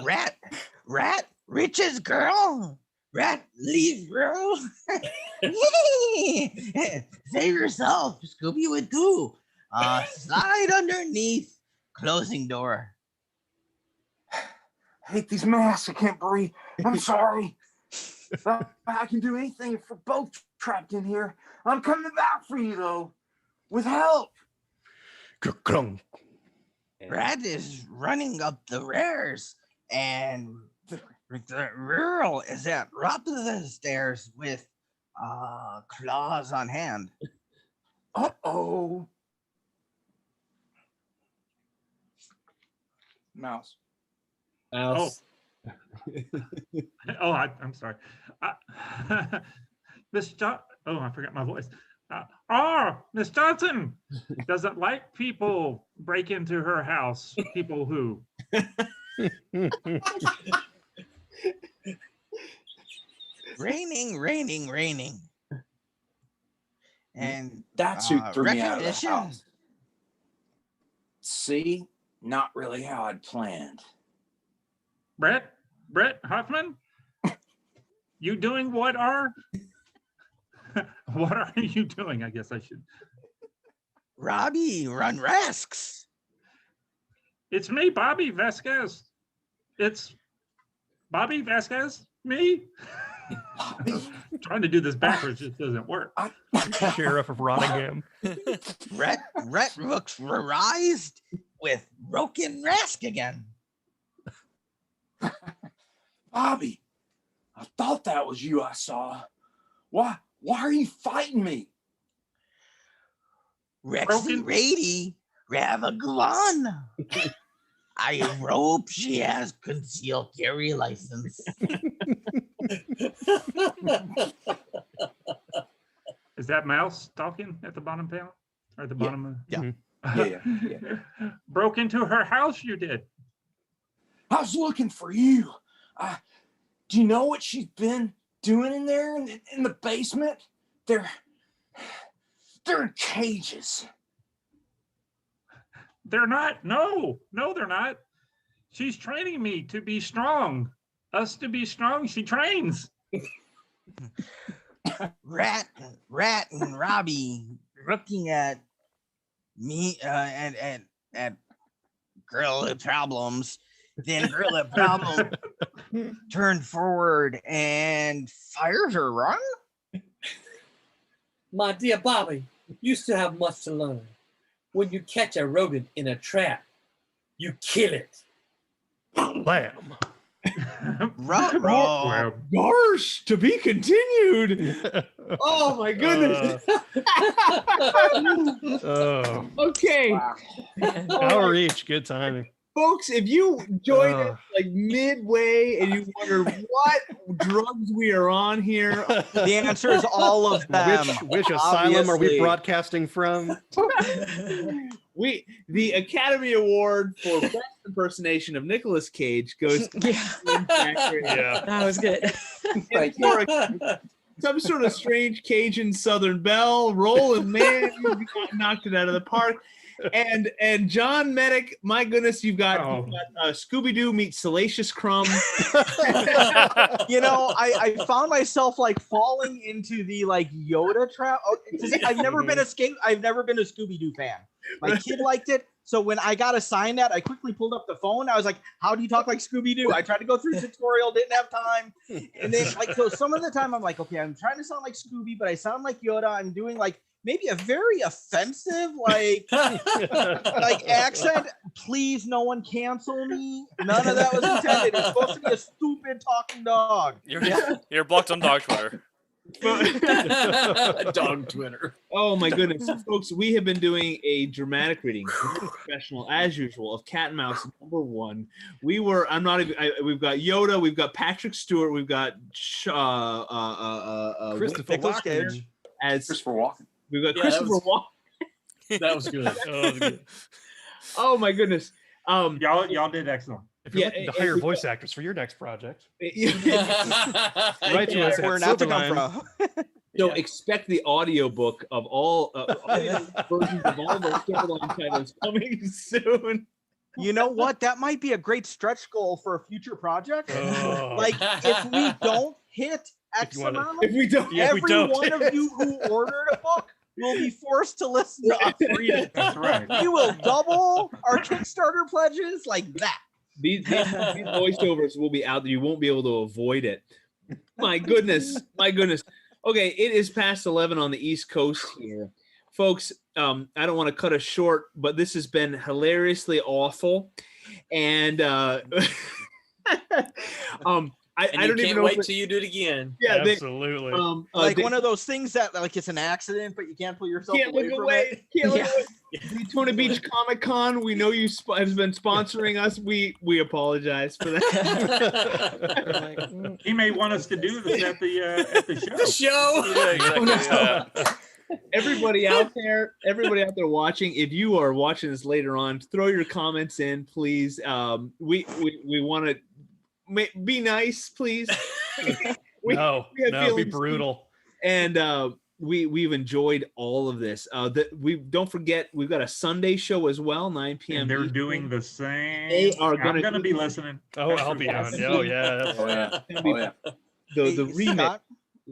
Rat, riches girl. Rat, leave girl. Save yourself. Scooby would do. Slide underneath. Closing door. I hate these masks. I can't breathe. I'm sorry. I can do anything if we're both trapped in here. I'm coming back for you, though. With help. Rat is running up the stairs, and the girl is at top of the stairs with claws on hand. Uh-oh. Mouse. Mouse. Oh, I'm sorry. Miss I forgot my voice. Miss Johnson doesn't like people break into her house. People who. Raining. And that's who threw me out of the recognition. house. See? Not really how I'd planned. Brett Huffman, you doing what are you doing? I guess I should. Robbie, run risks. It's me, Bobby Vasquez. It's Bobby Vasquez, me. Trying to do this backwards just doesn't work. Sheriff of Rottingham. Rhett looks revised with broken Rask again. Bobby, I thought that was you I saw. Why are you fighting me? Rex and Rady have a gun. I hope she has concealed carry license. Is that Mouse talking at the bottom panel? Or at the bottom? Yeah. Broke into her house, you did. I was looking for you. Do you know what she's been doing in there in the basement? They're in cages. They're not. No, they're not. She's training me to be strong. Us to be strong, she trains. Rat and Robbie looking at me and girl with problems. Then girl with problem turned forward and fires her run. My dear Bobby, you still have much to learn. When you catch a rodent in a trap, you kill it. Blam. Gosh, to be continued. Oh my goodness. Okay. Hour each. Good timing. Folks, if you joined us like midway and you wonder what drugs we are on here, the answer is all of them. Which asylum are we broadcasting from? The Academy Award for Best Impersonation of Nicolas Cage goes to That was good. Some sort of strange Cajun Southern Belle, Roland Man, you knocked it out of the park. And John Medic, my goodness, you've got Scooby-Doo meets Salacious Crumb. You know, I found myself like falling into the like Yoda trap. I've never been a Scooby-Doo fan. My kid liked it, so when I got assigned that, I quickly pulled up the phone. I was like, "How do you talk like Scooby-Oo?" I tried to go through the tutorial, didn't have time, and then like so some of the time I'm like, "Okay, I'm trying to sound like Scooby, but I sound like Yoda." I'm doing like maybe a very offensive like accent. Please, no one cancel me. None of that was intended. It's supposed to be a stupid talking dog. You're blocked on dog Twitter. Dog Twitter. Oh my goodness, folks! We have been doing a dramatic reading, professional as usual, of Cat and Mouse #1. We've got Yoda, we've got Patrick Stewart, we've got Christopher Walken as Christopher Walken. We've got Christopher Walken. That was good. Oh my goodness. Y'all did excellent. If you're looking to hire we- voice actors for your next project, Write to us Where at not to come Silverline. from. So expect the audiobook of all versions of all the Silverline titles coming soon. You know what? That might be a great stretch goal for a future project. Oh. Like if we don't hit X you wanna- amount, If we don't, Yeah, if we every don't. one of you who ordered a book will be forced to listen to us read it. That's right. We will double our Kickstarter pledges like that. These voiceovers will be out there. You won't be able to avoid it. My goodness. My goodness. Okay, it is past 11 on the East Coast here. Folks, I don't want to cut us short, but this has been hilariously awful. And I And don't you even can't know wait if till you do it again. Yeah, absolutely. Like one of those things that like it's an accident, but you can't pull yourself Can't away look from away. it. Can't look Yeah. away. Daytona Beach Comic Con. We know you has been sponsoring us. We apologize for that. He may want us to do this at the show. The show. Yeah, exactly. Everybody out there watching, if you are watching this later on, throw your comments in, please. We want to be nice, please. We have be feelings, brutal. and we've enjoyed all of this. We don't forget we've got a Sunday show as well, 9 p.m. And they're Eastern. doing the same. They are I'm gonna gonna do- be listening. Oh, I'll be on. Oh yeah. Oh yeah. It's gonna be the Hey, remix. Scott,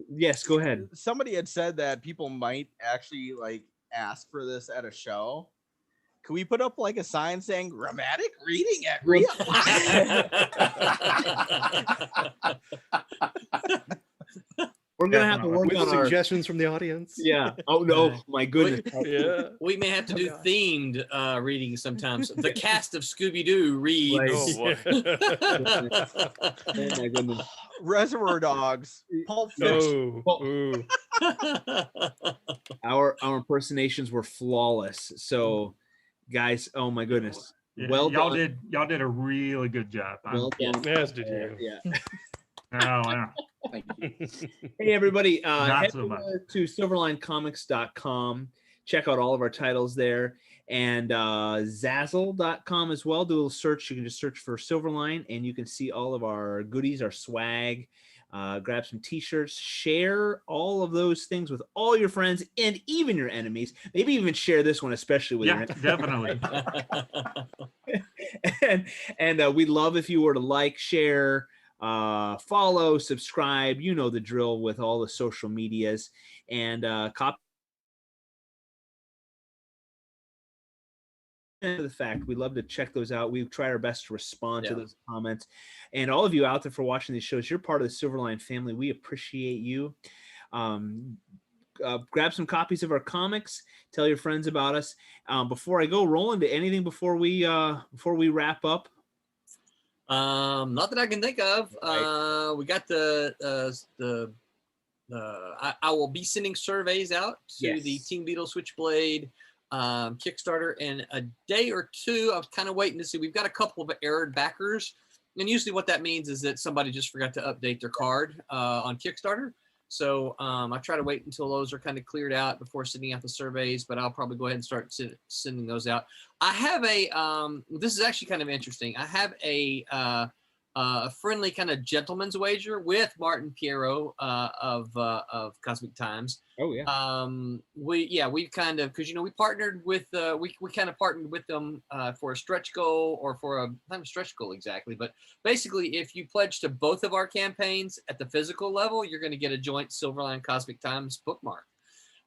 Yes, go ahead. somebody had said that people might actually like ask for this at a show. Could we put up like a sign saying "dramatic reading at real"? We're gonna have to work With on our suggestions from the audience. Yeah. Oh no, my goodness. Yeah. We may have to do themed readings sometimes. The cast of Scooby Doo reads. Right. Oh my goodness. Reservoir Dogs, Pulp Fiction. Ooh. Our impersonations were flawless. So, guys, oh my goodness. Yeah, Well y'all done. did a really good job. Well done. Yes, did you? Yeah. Oh, yeah. Hey everybody, Not head so much. over to SilverlineComics.com. Check out all of our titles there, and Zazzle.com as well. Do a little search. You can just search for Silverline, and you can see all of our goodies, our swag. Grab some T-shirts. Share all of those things with all your friends and even your enemies. Maybe even share this one, especially with your Yeah, enemies. definitely. and we love if you were to like, share, follow, subscribe. You know the drill with all the social medias, and copy the fact we love to check those out. We try our best to respond to those comments, and all of you out there for watching these shows, you're part of the Silverline family. We appreciate you. Grab some copies of our comics, tell your friends about us. Before I go, Roland, anything before we wrap up? Not that I can think of. We got I will be sending surveys out to the Team Beetle Switchblade Kickstarter in a day or two. I was kind of waiting to see. We've got a couple of error backers, and usually what that means is that somebody just forgot to update their card on Kickstarter. So I try to wait until those are kind of cleared out before sending out the surveys, but I'll probably go ahead and start sending those out. I have this is actually kind of interesting. I have a friendly kind of gentleman's wager with Martin Piero of Cosmic Times. Oh yeah. We've kind of, because we partnered with we kind of partnered with them for a stretch goal, or for not a stretch goal exactly, but basically if you pledge to both of our campaigns at the physical level, you're going to get a joint Silverline Cosmic Times bookmark.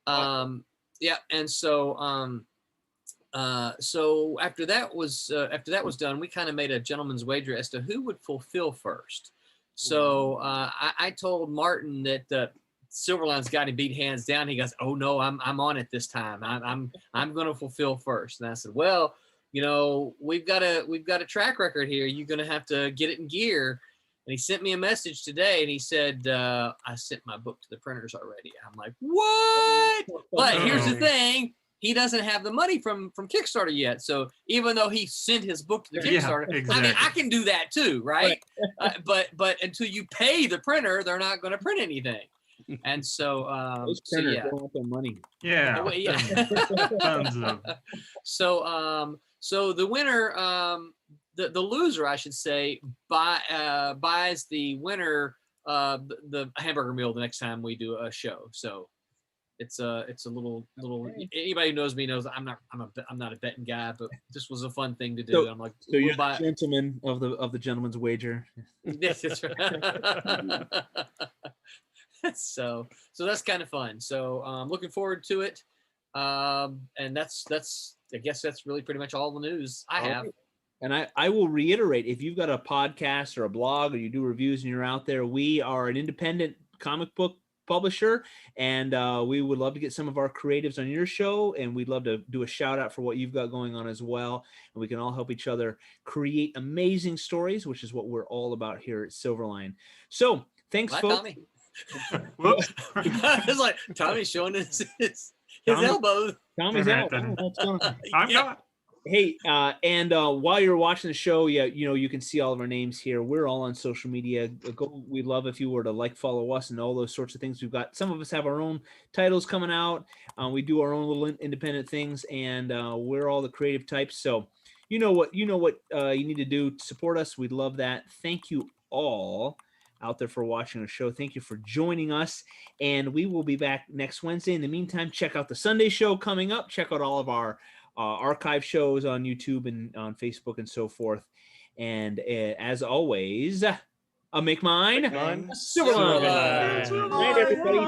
And so so after that was done, we kind of made a gentleman's wager as to who would fulfill first. So I told Martin that Silverline's got him beat hands down. He goes, "Oh no, I'm on it this time. I'm going to fulfill first." And I said, "Well, we've got a track record here. You're going to have to get it in gear." And he sent me a message today, and he said, "I sent my book to the printers already." I'm like, "What?" But here's the thing. He doesn't have the money from Kickstarter yet. So even though he sent his book to the Kickstarter, exactly. I mean, I can do that too, right? But until you pay the printer, they're not going to print anything. And so, Those printers don't want their money. Yeah. Well, yeah. Tons of. So the winner the loser, I should say, buys the winner the hamburger meal the next time we do a show. So it's a little anybody who knows me knows I'm not a betting guy, but this was a fun thing to do. So, I'm like, so you're we'll the gentleman of the gentleman's wager. Yes, that's right. so that's kind of fun. So I'm looking forward to it. And that's I guess that's really pretty much all the news I have. Right. And I will reiterate, if you've got a podcast or a blog or you do reviews and you're out there, we are an independent comic book publisher, and we would love to get some of our creatives on your show, and we'd love to do a shout out for what you've got going on as well, and we can all help each other create amazing stories, which is what we're all about here at Silverline. So thanks, Bye, folks. Tommy. It's like Tommy's showing his elbow. Tommy's elbow. I'm not. Hey, and while you're watching the show, you can see all of our names here. We're all on social media. We'd love if you were to follow us and all those sorts of things. We've got, some of us have our own titles coming out. We do our own little independent things, and we're all the creative types. So you know what you need to do to support us. We'd love that. Thank you all out there for watching our show. Thank you for joining us, and we will be back next Wednesday. In the meantime, check out the Sunday show coming up. Check out all of our archive shows on YouTube and on Facebook and so forth. And as always, I'll make mine. Silverline. Silverline. Night, everybody.